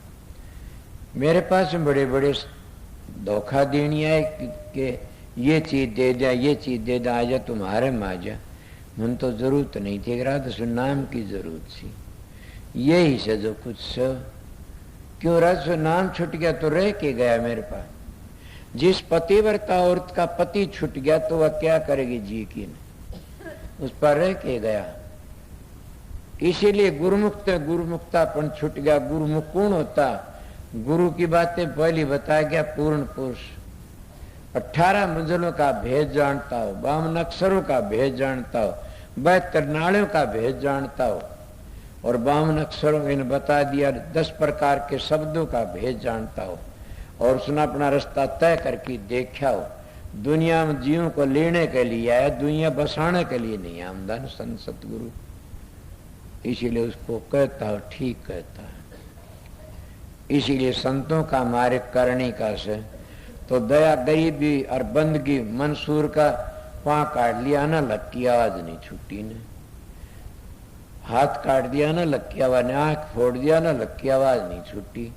मेरे पास बड़े बड़े धोखा देनी है कि ये चीज दे दिया, ये चीज दे दिया, आजा तुम्हारे में आजा। मन तो जरूरत नहीं थी, रात नाम की जरूरत थी, यही से जो कुछ से क्यों रात नाम छूट गया तो रह के गया मेरे पास। जिस पतिव्रता औरत का पति छूट गया तो वह क्या करेगी जी की ने, उस पर रह के गया। इसीलिए गुरुमुक्तापन छूट गया। गुरुमुख कौन होता, गुरु की बातें पहली बताया गया, पूर्ण पुरुष 18 मंजिलों का भेद जानता हो, 52 अक्षरों का भेद जानता हो, 72 नाड़ियों का भेद जानता हो, और 52 अक्षरों इन बता दिया, 10 प्रकार के शब्दों का भेद जानता हो, और उसने अपना रास्ता तय करके देखा हो। दुनिया में जीवों को लेने के लिए आया, दुनिया बसाने के लिए नहीं आमदन संत सतगुरु। इसीलिए उसको कहता हो, ठीक कहता है। इसीलिए संतों का मार्ग करने का से तो दया गरीबी और बंदगी, मंसूर का पां काट लिया ना, लग की आवाज नहीं छुट्टी ने, हाथ काट दिया ना, लग की आवाज ने, आंख फोड़ दिया ना, लग की आवाज नहीं छुट्टी।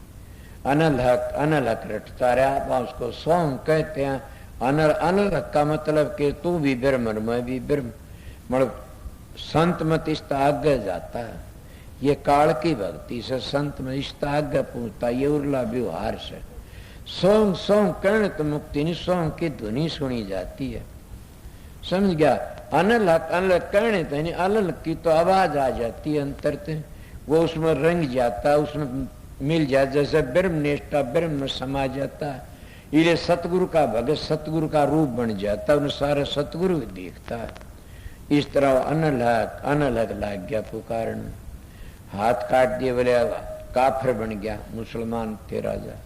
अनल हक रटता रहा, उसको सोम कहते हैं। अनल हक का मतलब कि तू भी ब्रह्म मैं भी ब्रह्म, मतलब संत मत इस आगे जाता है। ये काल की भक्ति से संत में इस आगे पूछता, ये उर्ला व्यवहार से सोम सोम कर्ण तो मुक्ति नहीं, सोम की ध्वनि सुनी जाती है, समझ गया। अनल कर्ण तो नहीं, अलल की तो आवाज आ जाती है अंतर से, वो उसमें रंग जाता है, उसमें मिल जाता, जैसे ब्रह्म निष्ठा ब्रह्म में समा जाता है। इसलिए सतगुरु का भगत सतगुरु का रूप बन जाता है, उन्हें सारा सतगुरु देखता है। इस तरह अनल हक लाग गया पुकारन, हाथ काट दिए, बोले काफर बन गया, मुसलमान थे राजा,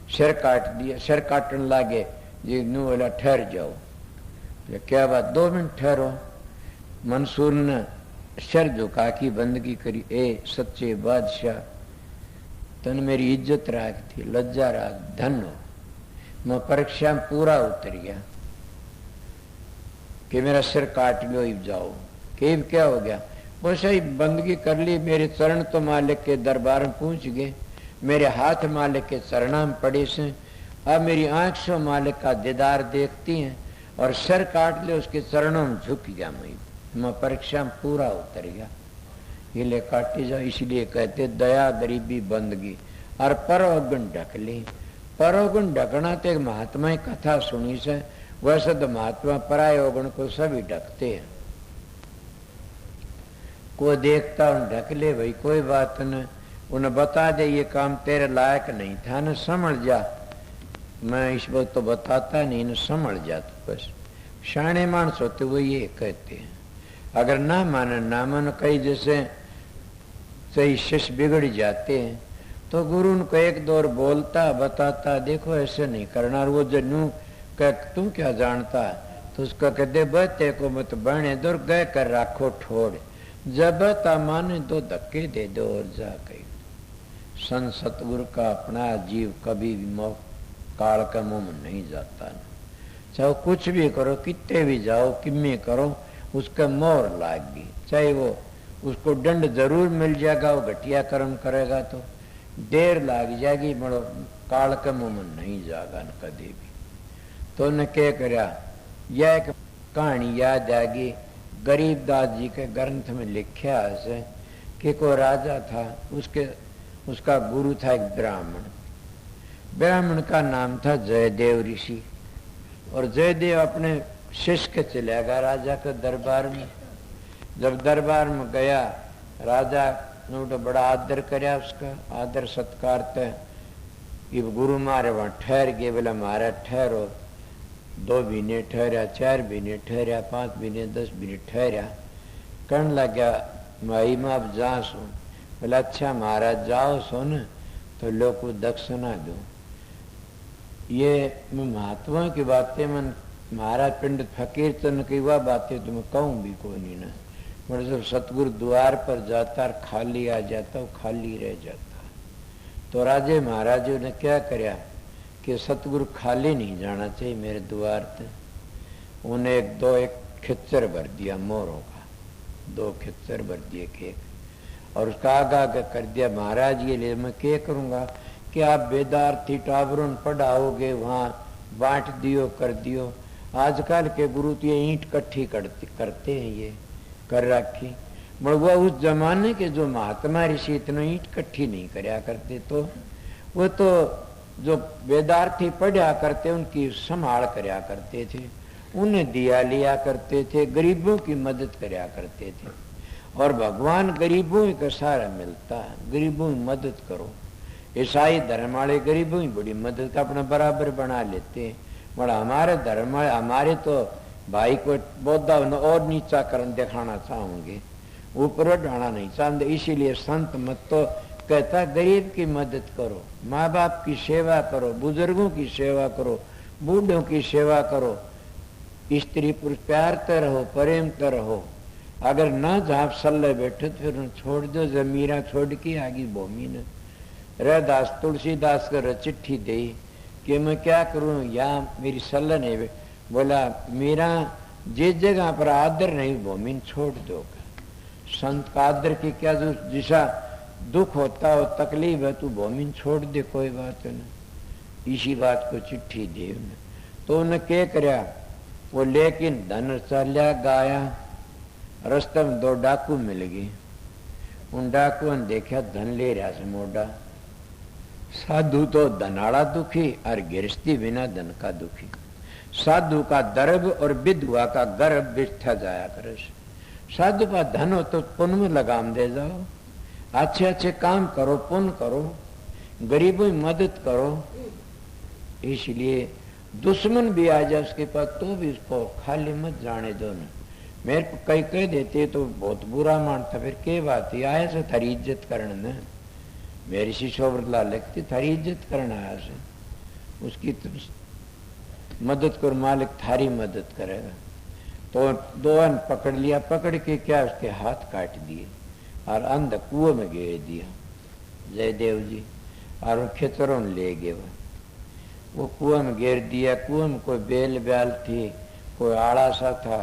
सिर काट दिया, सिर काटने लागे जी, नू बोला ठहर जाओ। क्या बात, 2 मिनट ठहरो। मंसूर ने सिर झुका की बंदगी करी, ए सच्चे बादशाह, तन मेरी इज्जत राख थी, लज्जा राख, धन हो। मैं परीक्षा में पूरा उतर गया कि मेरा सिर काट लो, इब जाओ। कि क्या हो गया, वो सही बंदगी कर ली, मेरे चरण तो मालिक के दरबार में पहुंच गए, मेरे हाथ मालिक के चरणा में पड़े से, अब मेरी आंख से मालिक का दीदार देखती हैं, और सिर काट ले उसके चरणों में झुक गया। मैं परीक्षा में पूरा उतर गया। हिले काटी जाओ। इसलिए कहते दया गरीबी बंदगी और परोगुण ढक ली। परोगुण ढकना तो एक महात्मा की कथा सुनी से, वैसे तो महात्मा परायोगुण को सभी ढकते हैं। कोई देखता उन ढक ले भाई, कोई बात न, उन्हें बता दे ये काम तेरे लायक नहीं था न, समझ जा। मैं इस वक्त तो बताता नहीं न, समझ जा तो बस। शाणे मानस होते वो ये कहते हैं। अगर ना माने कई जैसे सही शिष्य बिगड़ जाते हैं तो गुरु उनको एक दो बोलता बताता, देखो ऐसे नहीं करना। और वो जनू कह तू क्या जानता, तो उसका कह दे बते को मत बने दो, गए कर राखो ठोड़, जब ता माने दो धक्के दे दो और जा कही। संत सतगुरु का अपना जीव कभी भी मोह काल का मुंह में नहीं जाता न। चाहे कुछ भी करो, कितने भी जाओ, किम्मे करो, उसका मोर लागी। चाहे वो उसको दंड जरूर मिल जाएगा, वो घटिया कर्म करेगा तो देर लाग जाएगी, मरो काल के मुंह में नहीं जाएगा न कभी भी। तो ने क्या करया, यह एक कहानी याद आएगी। गरीबदास जी के ग्रंथ में लिखा है कि कोई राजा था, उसका गुरु था एक ब्राह्मण। ब्राह्मण का नाम था जयदेव ऋषि। और जयदेव अपने शिष्य के चला गया राजा के दरबार में। जब दरबार में गया, राजा ने तो बड़ा आदर करया, उसका आदर सत्कार थे। ये गुरु मारे वहां ठहर गए, बोला मारा ठहरो। 2 महीने ठहरा, 4 महीने ठहरा, 5 महीने, 10 महीने ठहरा। कहने लगा माई में अब जा सो। बोला अच्छा महाराज जाओ सो न, तो लोग को दक्षिणा दो। ये मैं महात्मा की बातें मन महाराज पंडित फकीर चंद की वह बातें तो मैं कहूँ भी को नहीं ना। मतलब जब सतगुरु द्वार पर जाता और खाली आ जाता, वो खाली रह जाता। तो राजे महाराजों ने क्या करया कि सतगुरु खाली नहीं जाना चाहिए मेरे द्वार पे। उन्हें एक खिच्चर भर दिया मोरों का, 2 खिच्चर भर दिए केक। और उसका आगा कर दिया महाराज ये ले मैं क्या करूँगा कि आप बेदार्थी टाबरों पढ़ाओगे, वहाँ बांट दियो कर दियो। आजकल के गुरु तो ये ईंट इकट्ठी करते हैं, ये कर रखी। मगर वह उस जमाने के जो महात्मा ऋषि इतना ईंट इकट्ठी नहीं करया करते, तो वो तो जो वेदार्थी पढ़ा करते उनकी संभाल करया करते थे, उन्हें दिया लिया करते थे, गरीबों की मदद करया करते थे। और भगवान गरीबों का सहारा मिलता है, गरीबों की मदद करो। ईसाई धर्म वाले गरीबों की बड़ी मदद का अपना बराबर बना लेते हैं। बड़ा हमारे धर्म वाले हमारे तो भाई को बौद्धा और नीचा करन दिखाना चाहोगे, ऊपर ढाना नहीं चाहते। इसीलिए संत मत तो कहता गरीब की मदद करो, माँ बाप की सेवा करो, बुजुर्गों की सेवा करो, बूढ़ों की सेवा करो, स्त्री पुरुष प्यार तो रहो, प्रेम तो रहो। अगर न झाप सल्ले बैठे तो फिर छोड़ दो, जमीरा छोड़ के आगे भूमि न रहदास तुलसीदास कर चिट्ठी दे कि मैं क्या करूं, यहाँ मेरी सल्ला नहीं। बोला मेरा जिस जगह पर आदर नहीं भूमि छोड़ दोगा। संत का आदर की क्या जिसा दुख होता हो, तकलीफ है, तू भूमि छोड़ दे, कोई बात नहीं। इसी बात को चिट्ठी दी उन्हें। तो उन्हें क्या करया, वो लेकिन धन चलिया गाया। रास्ते में 2 डाकू मिल गए। उन डाकुओं ने देखा धन ले रहा से मोटा। साधु तो धनाड़ा दुखी और गृहस्थी बिना धन का दुखी। साधु का दर्भ और विधवा का गर्भ बिठा जाया करे। साधु का धन हो तो पुण्य में लगाम दे जाओ, अच्छे अच्छे काम करो, पुण्य करो, गरीबों की मदद करो। इसलिए दुश्मन भी आ जाए उसके पास तो भी उसको खाली मत जाने दो न। मेरे को कई कह देते तो बहुत बुरा मानता, फिर क्या बात है, आया से थारी इज्जत करने न। मेरी शिशोवरला लगती थारी इज्जत करना आया से, उसकी तो मदद कर, मालिक थारी मदद करेगा। तो 2 अन्न पकड़ लिया, पकड़ के क्या उसके हाथ काट दिए और अंध कुएं में गिर दिया जयदेव जी। और वो खेतरों ले गए, वो कुएं में गिर दिया। कुएं में कोई बेल बैल थी, कोई आड़ा सा था,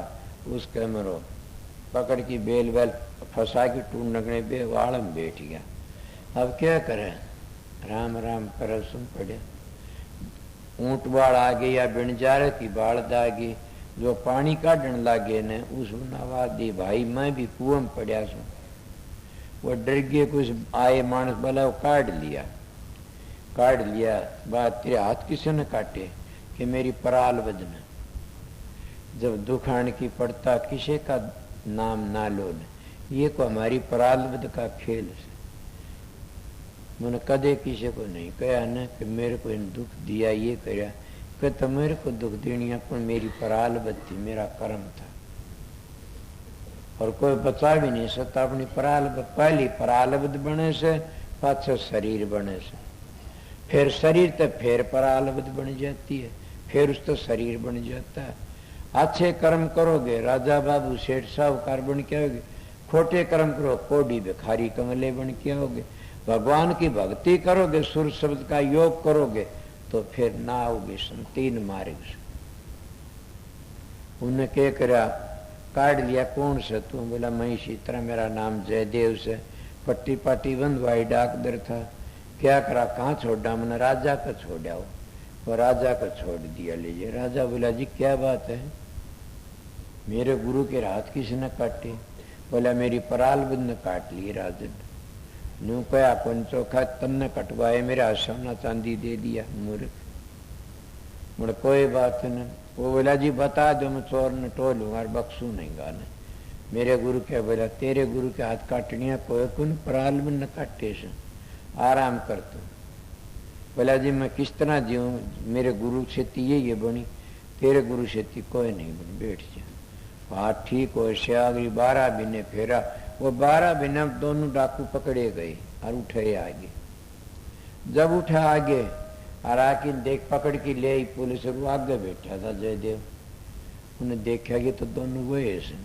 उसके मरो पकड़ की बेल बैल फंसा के टूट नगने पे वाड़ में बैठ गया। अब क्या करें, राम राम कर सुन पड़े। ऊंट बाढ़ आ गई या बिणजार की बाढ़ आ गई, जो पानी काटने लगे ने उस नवा दी भाई मैं भी कुएं में पड़ा सू। वो डर गए, कुछ आए मानस बोला वो काट लिया। बात तेरे हाथ किसी ने काटे कि मेरी पराल वजन। जब दुखान की पड़ता किसे का नाम ना लो न, ये को हमारी पराल वद का खेल से। मैंने कदे किसी को नहीं कहा न कि मेरे को इन दुख दिया ये करया, कि तो मेरे को दुख देनी पर मेरी पराल वद थी, मेरा कर्म था और कोई बचा भी नहीं सकता अपनी पराल। पहली पराल वद बने से पाछो शरीर बने से, फिर शरीर तो फिर परालबद बन जाती है, फिर उस तो शरीर बन जाता है। अच्छे कर्म करोगे राजा बाबू सेठ साहूकार बन के आओगे, खोटे कर्म करो कोडी भिखारी कमले बन के आओगे। भगवान की भक्ति करोगे, सुर शब्द का योग करोगे तो फिर ना आओगे तीन मार्ग से। उन्हें क्या करा, काट लिया। कौन से तू? बोला मैं सीतरा, मेरा नाम जयदेव से, पट्टी पाटी बंधवाई डाकदर था। क्या करा, कहाँ छोड़ा? मैंने राजा का छोड़ा हो, और राजा का छोड़ दिया। लीजिए। राजा बोला जी क्या बात है, मेरे गुरु के हाथ किसने काटे? बोला मेरी पराल बंद ने काट ली राजन। नू कया कौन चौखा तन्ने कटवाए, मेरा सोना चांदी दे दिया मूर्ख। बोले कोई बात नहीं। वो बोला जी बता दो, मैं चोर ने टोलूंगा और बख्शू नहीं गाने। मेरे गुरु क्या? बोला तेरे गुरु के हाथ काटनिया कोई कौन पराल बंद ने काटे से, आराम कर तू। बोला जी मैं किस तरह जीऊं, मेरे गुरु से ये बनी, तेरे गुरु से कोई नहीं बनी, बैठ जा। हाँ ठीक हो। श्यागरी 12 बिने फेरा, वो 12 बिना दोनों डाकू पकड़े गए और उठे आगे। जब उठा आगे और आके देख पकड़ के ले आई पुलिस, वो आगे बैठा था जयदेव। उन्हें देखा कि तो दोनों वो ऐसे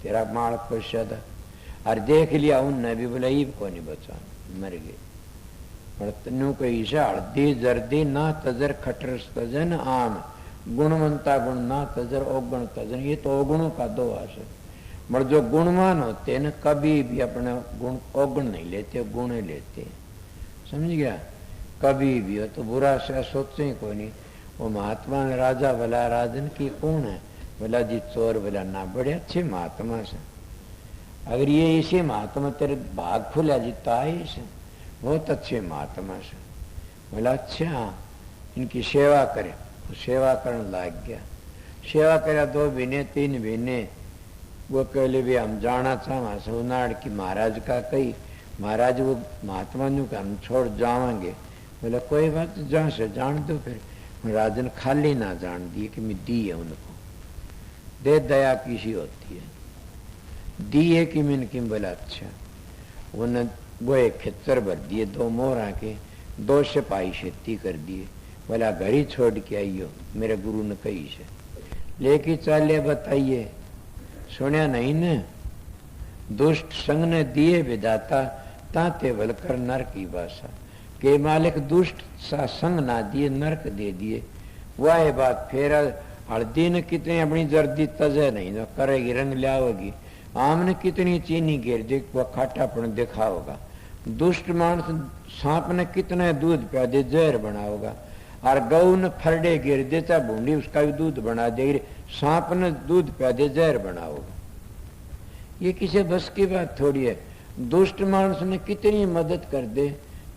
तेरा माल पैसा था, और देख लिया उनने भी। बोला ये को नहीं बचा, मर गए। तनु कही हल्दी जर्दी ना तजर खटर तजन आम, गुणवंता गुण ना तजर ओगुण तजन। ये तो अवगुणों का दोष है। मगर जो गुणवान होते हैं ना, कभी भी अपने गुण अवगुण नहीं लेते, गुण लेते। समझ गया? कभी भी हो तो बुरा से सोचे को नहीं। वो महात्मा ने राजा बोला राजन की कौन है? बोला जी चोर। बोला ना, बड़े अच्छे महात्मा से, अगर ये इसे महात्मा तेरे भाग खुला जीता है इसे, बहुत अच्छे महात्मा से। बोला अच्छा इनकी सेवा करे। तो सेवा करने लग गया। सेवा करा 2 महीने 3 महीने। वो कहले भी हम जाना चाह सोनाड़ की महाराज का कही, महाराज वो महात्मा नु का हम छोड़ जावांगे। बोला कोई बात, जहाँ से जान दो। फिर राजन खाली ना जान दिए कि मैं दी है उनको, दे दया किसी होती है, दी है कि मैंने कि। बोला अच्छा। उन्हें वो एक खेतर भर दिए, 2 मोहरा के, 2 सिपाही खेती कर दिए। बोला घर ही छोड़ के आइयो, मेरे गुरु ने कही से लेके चले। बताइए सुनिया नहीं न? दुष्ट संग ने दिए विदाता, ताते बलकर नर की भाषा। के मालिक दुष्ट सा संग ना दिए, नरक दे दिए। वह बात फिर हल्दी ने कितनी अपनी जर्दी तजे नहीं तो करेगी, रंग लाओगी। आम ने कितनी चीनी गिर दे, वह खाटापन दिखाओगा। दुष्ट मानस सांप ने कितने दूध पिया दे, जहर बनाओगा। और गऊ ने फरडे गिर दे, चाहे भूडी उसका भी दूध बना दे। सांप ने दूध पिया दे, जहर बनाओगा। ये किसी बस की बात थोड़ी है। दुष्ट मानस ने कितनी मदद कर दे।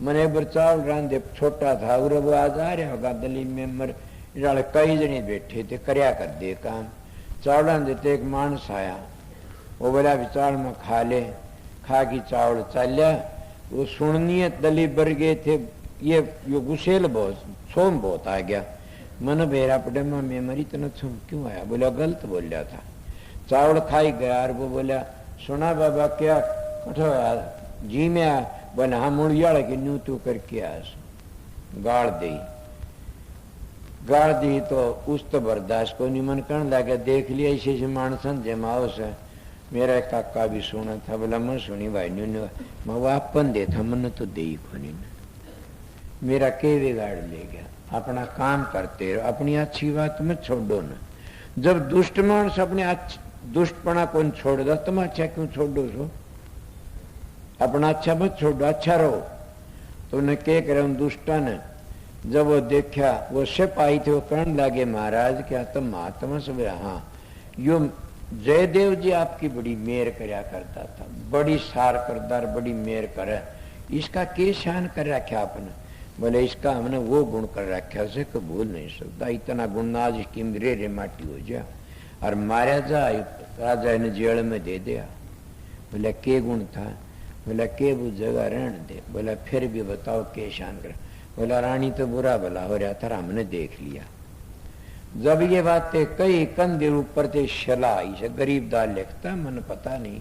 मने बरचाव रांधे छोटा था, और वो आज आ रहा होगा दली मेंबर, कई जने बैठे थे, करया कर दे काम। चावल देते, एक मानस आया, वो बोला चावल में खा ले। खा की चावल चाल्या, वो सुननी है दली बर गए थे। ये गुस्सेल बहुत, सोम बहुत आ गया। मन बेरा पड़े में मरी तना छुम क्यों आया? बोला गलत बोल रहा था। चावल खाई गया और वो बोला सुना बाबा क्या कठो जी में आ? बोला हाँ मुड़ियाड़ के न्यू तू करके आस। गाड़ दी तो उस तो बर्दाश्त को निमन करने लगे। देख लिया इसे मानसन जमाओ से। मेरा काका भी सुना था। बोला मैं सुनी भाई ने मैं वापन दे था, मन तो दे ही खोनी ने। मेरा के बिगाड़ ले गया? अपना काम करते रहो, अपनी अच्छी बात मत छोड़ो न। जब दुष्ट मानस अपने दुष्टपना कौन छोड़ दो, तुम अच्छा क्यों छोड़ो सो? अपना अच्छा मत छोड़ो, अच्छा रहो। तो उन्हें क्या करे उन दुष्टा ने? जब वो देखा, वो सिपाही थे, वो कहने लगे महाराज क्या तुम महात्मा से? बोला हाँ। यो जयदेव जी आपकी बड़ी मेहर करया करता था, बड़ी सार करदार, बड़ी मेहर करे। इसका के शान कर रखा आपने? बोले इसका हमने वो गुण कर रखा से कि भूल नहीं सकता। इतना गुण आज इसकी रे रे माटी हो जा और मारा जा, राजा ने जेल में दे दिया। बोले के गुण था? बोला के वो जगह रहने दे। बोला फिर भी बताओ के शान कर? बोला रानी तो बुरा भला हो रहा था, हमने देख लिया। जब ये बातें कई कंधे ऊपर थे शला आई से, गरीब दाल लिखता मन पता नहीं,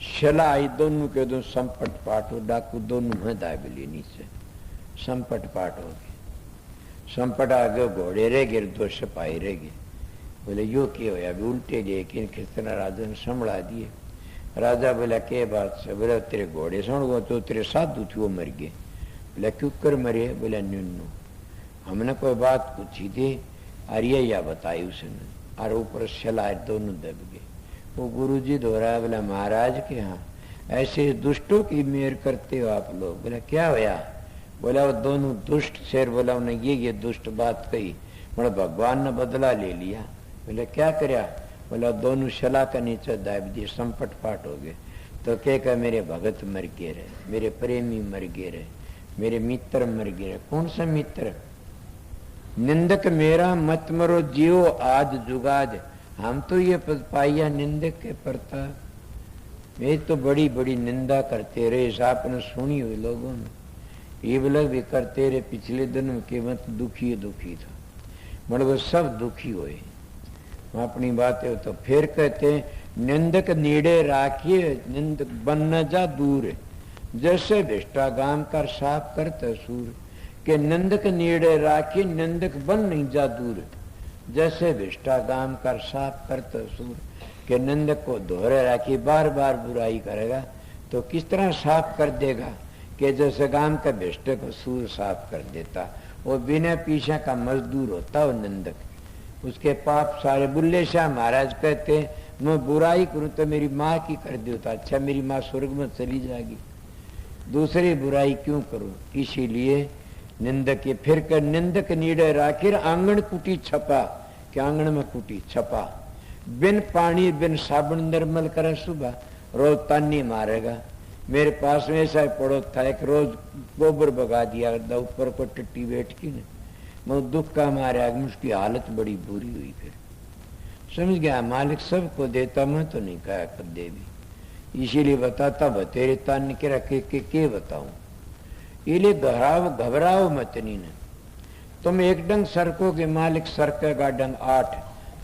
शला आई दोनों के दो संपट पाट हो, डाकू दोनों में दाबली नीचे संपट पाट हो गए। संपट आ गए, घोड़े रह गए, दो सिपाही रह गए। बोले यो क्या होया? उल्टे गए कि कितना राजा ने संभला दिए। राजा बोला के बात से? बोला तेरे घोड़े सुन गो तो तेरे साधु थे वो मर गए। बोला क्यों कर मरे? बोला न्यूनू हमने कोई बात पूछी थी और ये या बताई उसने, और ऊपर शला दोनों दब गए। वो गुरुजी दोहरा। बोला महाराज के यहाँ ऐसे दुष्टों की मेहर करते हो आप लोग? बोला क्या होया? बोला वो दोनों दुष्ट शेर। बोला उन्हें ये दुष्ट बात कही, बोला भगवान ने बदला ले लिया। बोले क्या करया? बोला दोनों शला का नीचे दाब दिए, संपट पाट हो गए। तो क्या मेरे भगत मर गए रहे, मेरे प्रेमी मर गए रहे, मेरे मित्र मर गए रहे। कौन सा मित्र? निंदक मेरा मत मरो जियो आज जुगाज। हम तो ये पाइया निंदक के प्रताप, ये तो बड़ी बड़ी निंदा करते रहे। इस आपने सुनी हुई लोगों ने, ये लोग भी करते रहे। पिछले दिन के मत दुखी दुखी था, मतलब सब दुखी हुए अपनी बातें। तो फिर कहते निंदक नीड़े राखिए निंदक बन न जा दूर, जैसे भिष्टा गाम कर साफ करते सूर। के निंदक नीड़े राखिए निंदक बन नहीं जा दूर, जैसे भिष्टा गाम कर साफ करते सूर। के निंदक को दोहरे राखी बार बार बुराई करेगा तो किस तरह साफ कर देगा? कि जैसे गाम का भिष्ट को सूर साफ कर देता। वो बिना पीछा का मजदूर होता वो निंदक, उसके पाप सारे। बुल्ले शाह महाराज कहते मैं बुराई करूं तो मेरी माँ की कर देता, अच्छा मेरी माँ स्वर्ग में चली जाएगी, दूसरी बुराई क्यों करूं? इसीलिए निंदक ये फिर कर निंदक नीड़े राखिर आंगन कुटी छपा। कि आंगन में कुटी छपा, बिन पानी बिन साबुन निर्मल करे सुबह, रोज तानी मारेगा। मेरे पास में ऐसा पड़ो था एक रोज गोबर बगा दिया ऊपर को टट्टी बैठ की ने, मैं दुख का मारे उसकी हालत बड़ी बुरी हुई। फिर समझ गया मालिक सबको देता, मैं तो नहीं कहा कदे भी। इसीलिए बताता बतेरे तान के रखे के बताऊं। इले घबराओ मत नहीं ने, तुम एक डंग सरको के मालिक सरकेगा डंग 8,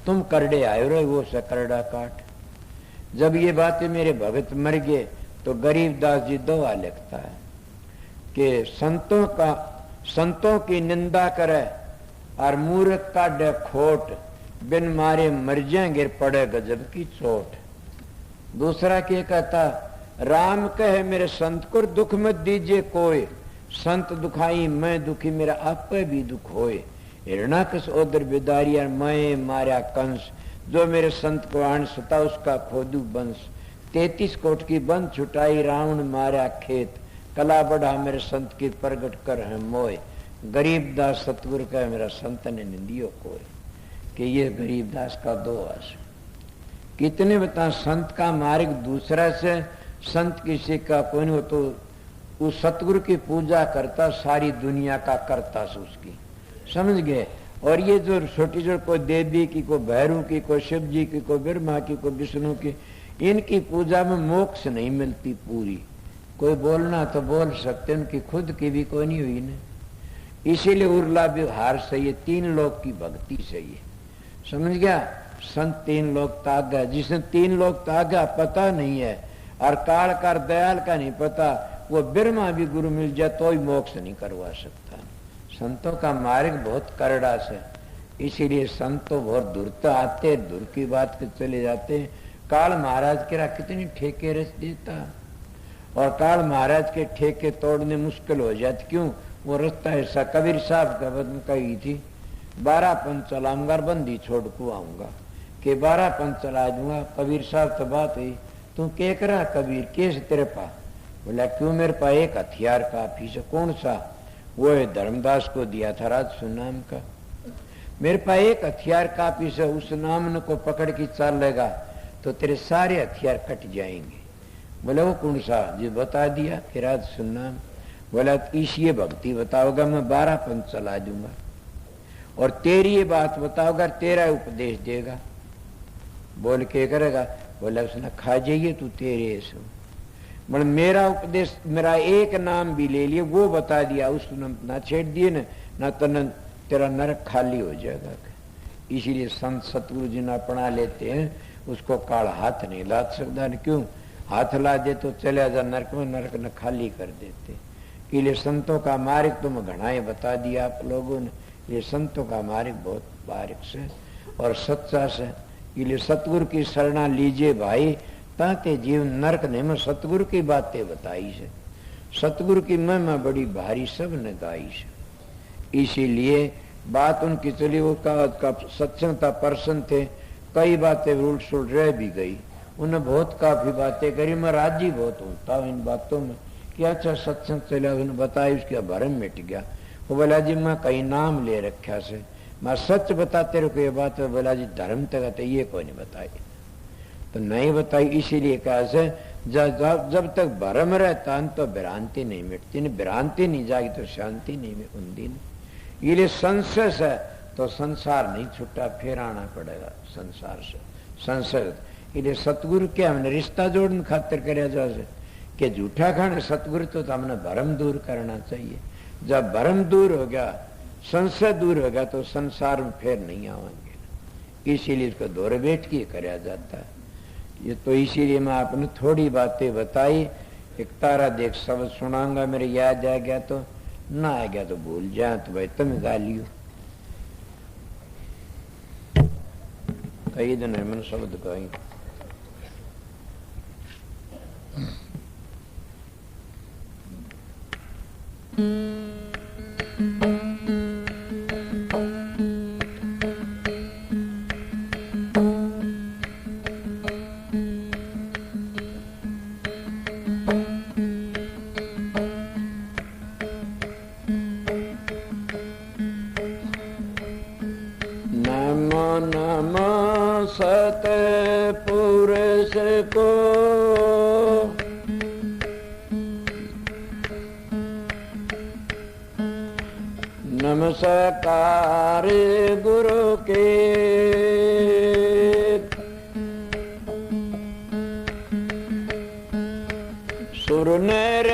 तुम करड़े आयो रहे वो सकरड़ा काट। जब ये बातें मेरे भगत मर गए तो गरीबदास जी दुआ लिखता है कि संतों की निंदा करे और मूर्ख काढ़े खोट, बिन मारे मर जाएंगे पड़े गजब की चोट। दूसरा क्या कहता? राम कहे मेरे संत को दुख मत दीजिए कोई, संत दुखाई मैं दुखी मेरा आप पे भी दुख होए। हिरणाकश ओदर बिदारिया मैं मारा कंस, जो मेरे संत को आन सता उसका खोदू वंश। 33 कोट की बंद छुटाई रावण मारा खेत, कला बढ़ा मेरे संत की प्रगट कर है मोय। गरीबदास सतगुरु का मेरा संत ने निंदियो कोय। कि ये गरीबदास का दो आस। कितने बता संत का मार्ग दूसरा से, संत किसी का कोई नहीं हो तो उस सतगुरु की पूजा करता, सारी दुनिया का करता से उसकी, समझ गए। और ये जो छोटी छोटी कोई देवी की, कोई भैरू की, कोई शिव जी की, कोई ब्रह्मा की, कोई विष्णु की, इनकी पूजा में मोक्ष नहीं मिलती पूरी। कोई बोलना तो बोल सकते, उनकी खुद की भी कोई नहीं हुई ना। इसीलिए उर्ला व्यवहार से ये 3 लोग की भक्ति से ये समझ गया। संत 3 लोग तागा, जिसने 3 लोग तागा पता नहीं है और काल कर दयाल का नहीं पता, वो ब्रह्मा भी गुरु मिल जाए तो ही मोक्ष नहीं करवा सकता। संतों का मार्ग बहुत करड़ा से, इसीलिए संतों बहुत दूर तो आते, दूर की बात के चले जाते। काल महाराज के रा कितनी ठेके रस देता, और काल महाराज के ठेके तोड़ने मुश्किल हो जाते। क्यों? वो रास्ता ऐसा कबीर साहब का बदन कही थी 12 पंचल आऊंगा बंदी छोड़ को आऊंगा, कि 12 पंचल आ जाऊंगा। कबीर साहब तो बात हुई, तू के करा कबीर केस तेरे पा? बोला क्यों? मेरे पास एक हथियार काफी से। कौन सा? वो है धर्मदास को दिया था राजसु नाम का। मेरे पास एक हथियार काफी से, उस नाम को पकड़ के चल लेगा तो तेरे सारे हथियार कट जाएंगे। बोला वो कौन सा? जो बता दिया। फिर आज सुनना। बोला ईश्वरीय भक्ति बताओगा मैं 12 पंथ चला दूंगा, और तेरी ये बात बताओगा, तेरा उपदेश देगा। बोल के करेगा? बोला उसने खा जाइए तू तेरे ऐसे। बोले मेरा उपदेश, मेरा एक नाम भी ले लिए, वो बता दिया, उसने ना छेड़ दिए ना तो तेरा नरक खाली हो जाएगा। इसीलिए संत सतगुरु जी ने अपना लेते हैं, उसको काल हाथ नहीं ला सकता। क्यों? हाथ ला दे तो चले जा नरक में, नरक न खाली कर देते। इसलिए संतों का मार्ग तुम घनाए बता दिया आप लोगों ने। ये संतों का मार्ग बहुत बारीक से और सच्चा से। इसलिए सतगुरु की शरणा लीजिए भाई, ताकि जीवन नरक नहीं में। सतगुरु की बातें बताई से, सतगुरु की महिमा बड़ी भारी सब ने गाई से। इसीलिए बात उनकी चली, वो का सत्संग था, पर्सन थे, कई बातें उल्ट सुलट रह भी गई। उन्हें बहुत काफी बातें करी, मैं राजी बहुत होता हूँ इन बातों में कि अच्छा सत्संग चला, उन्हें बताया, उसका भरम मिट गया। वो बोला जी मैं कई नाम ले रखा से, मैं सच बताते रहो ये बात। बोला जी धर्म तक ये कोई नहीं बताई, तो नहीं बताई। इसीलिए कहा से जब तक भरम रहता तो भ्रांति नहीं मिटती, नहीं भ्रांति नहीं जागी तो शांति नहीं मिलती। ये संशय है तो संसार नहीं छुट्टा, फिर आना पड़ेगा संसार से। संशय इसलिए सतगुरु के हमने रिश्ता जोड़ने खातिर करे जा कि झूठा खाने सतगुरु तो हमने भरम दूर करना चाहिए। जब भरम दूर हो गया, संशय दूर हो गया, तो संसार में फिर नहीं आवेंगे। इसीलिए इसको दौरे बैठ के कराया जाता है ये। तो इसीलिए मैं आपने थोड़ी बातें बताई। एक तारा देख शब्द सुनाऊंगा, मेरे याद आ गया तो, ना आ गया तो भूल जाए तो भाई तुम गालियो। कई दिन है मैंने शब्द कही। सतपुरुष को नमस्कार गुरु के, सुर नर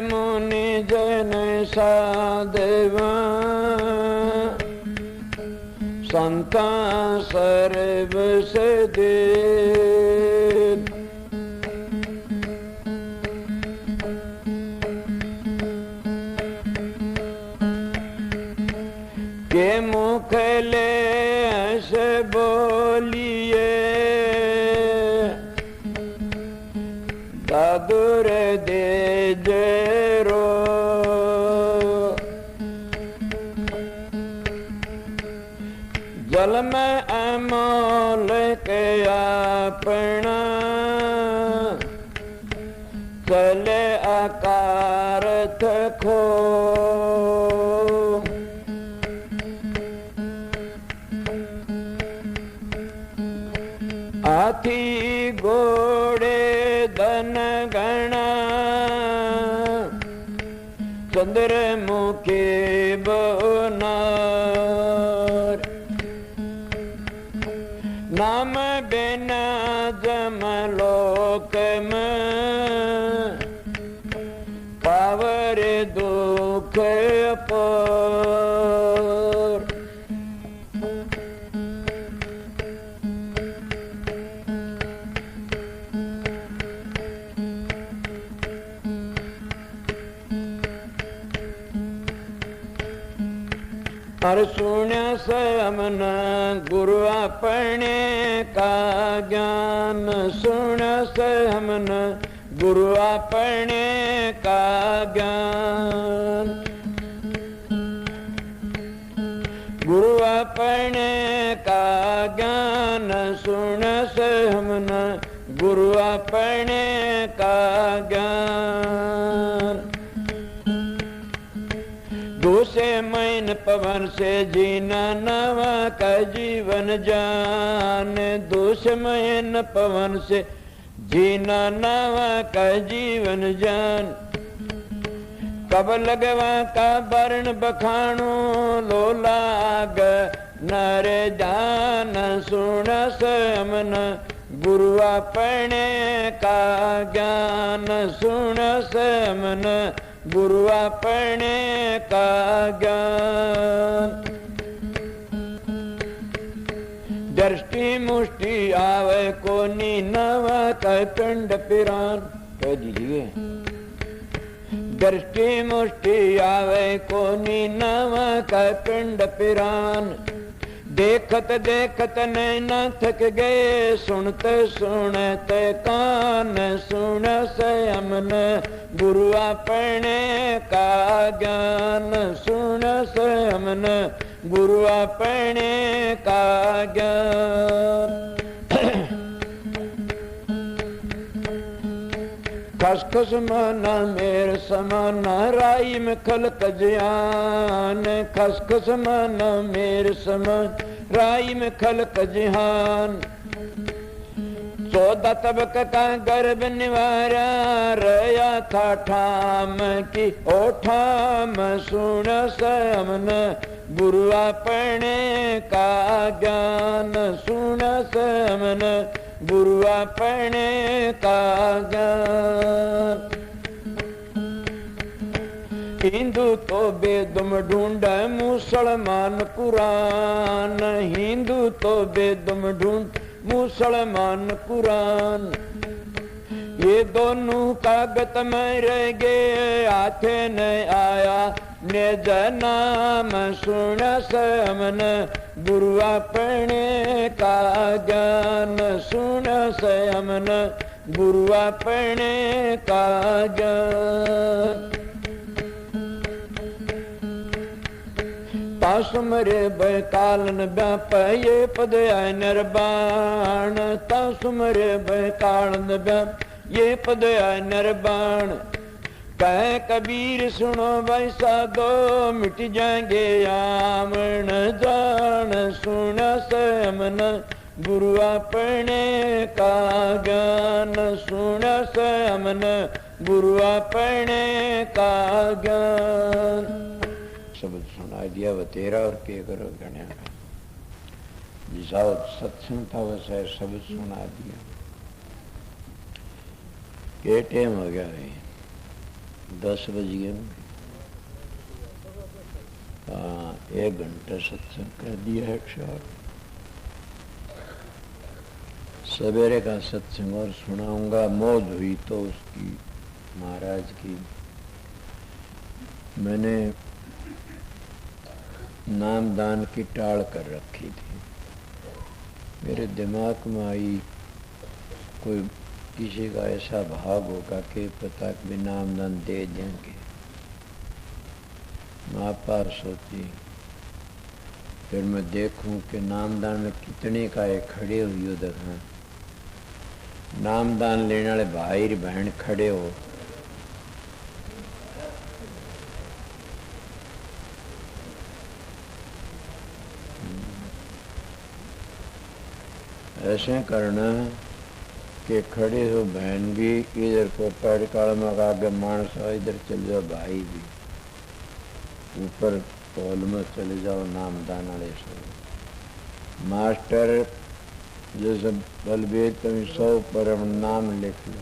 मुनि जन साधवा, संता सर्व सदे, के मुख ले हंस बोलिए, दादुर दे जरो, जल में अमोल के अपना, चले अकारथ खो, हाथी घोड़े धन गणा, चंद्रमुखी बनार, नाम बिना जमलोक में, पावर दुख पर, और सुण्य से हमने गुरु अपने का ज्ञान, सुण्य से हमने गुरु अपने का ज्ञान, गुरु अपने का ज्ञान, सुण्य से हमने गुरु अपने का ज्ञान, दूसरे मैन पव पवन से जीना नवा का जीवन जान, दुश्मय न पवन से जीना नवा का जीवन जान। कब लगवा का वर्ण बखाणो लोलाग नर जान, सुन समन गुरु अपने का ज्ञान, सुन समन गुरु अपने का ज्ञान। दृष्टि मुष्टि आवे को नवा का पिंड पिरान, कह दीजिए। दृष्टि मुष्टि आवे को नवा का पिंड पिरान, देखत देखत नैना थक गए, सुनते सुनते कान, सुन संयमन गुरु अपने का ज्ञान, सुन संयमन गुरु अपने का ज्ञान। खसखस माना मेर समाना राई में खलक जिहान, खसखस माना मेर समान राई में खलक जिहान। 14 तबक का गर्भ निवारा रया था ठाम की, ओ ठाम सुन समन गुरु अपने का ज्ञान, सुन समन गुरु अपने का ज्ञान। हिंदू तो बेदम ढूंढ मुसलमान कुरान, हिंदू तो बेदम ढूंढ मुसलमान कुरान। ये दोनों कागत में रह गए, हाथे न आया निज नाम, सुन समन गुरु अपने का ज्ञान, सुन समन गुरु अपने का ज्ञान। तासुमरे बैकालन व्याप ये पद आय निर्बाण, तासुमरे बैकालन व्याप ये पद आय निर्बाण। कह कबीर सुनो भाई साधो, मिट जाएंगे आमन जान, सुन समन गुरु अपने का ज्ञान, सुन समन गुरु अपने का ज्ञान। शब्द सुना दिया वो तेरा और के करो गण्या, जिसा सत्संग था वैसा शब्द सुना दिया। के टाइम हो गया है, 10 बज गए। हाँ, 1 घंटा सत्संग कर दिया है। सवेरे का सत्संग और सुनाऊंगा। मौज हुई तो उसकी महाराज की। मैंने नामदान की टाल कर रखी थी। मेरे दिमाग में आई कोई किसी का ऐसा भाव होगा कि पता भी नामदान दे देंगे। माँ पास होती, फिर मैं देखूं कि नामदान में कितने का ये खड़े हुए देखा। नामदान लेने वाले भाई बहन खड़े हो, ऐसे करना कि खड़े हो बहन भी इधर को पैर काल में आगे मानस इधर चले जाओ, भाई भी ऊपर हॉल में चले जाओ। नामदान वाले सब मास्टर जैसे बलबीर तुम 100 पर नाम लिख लो।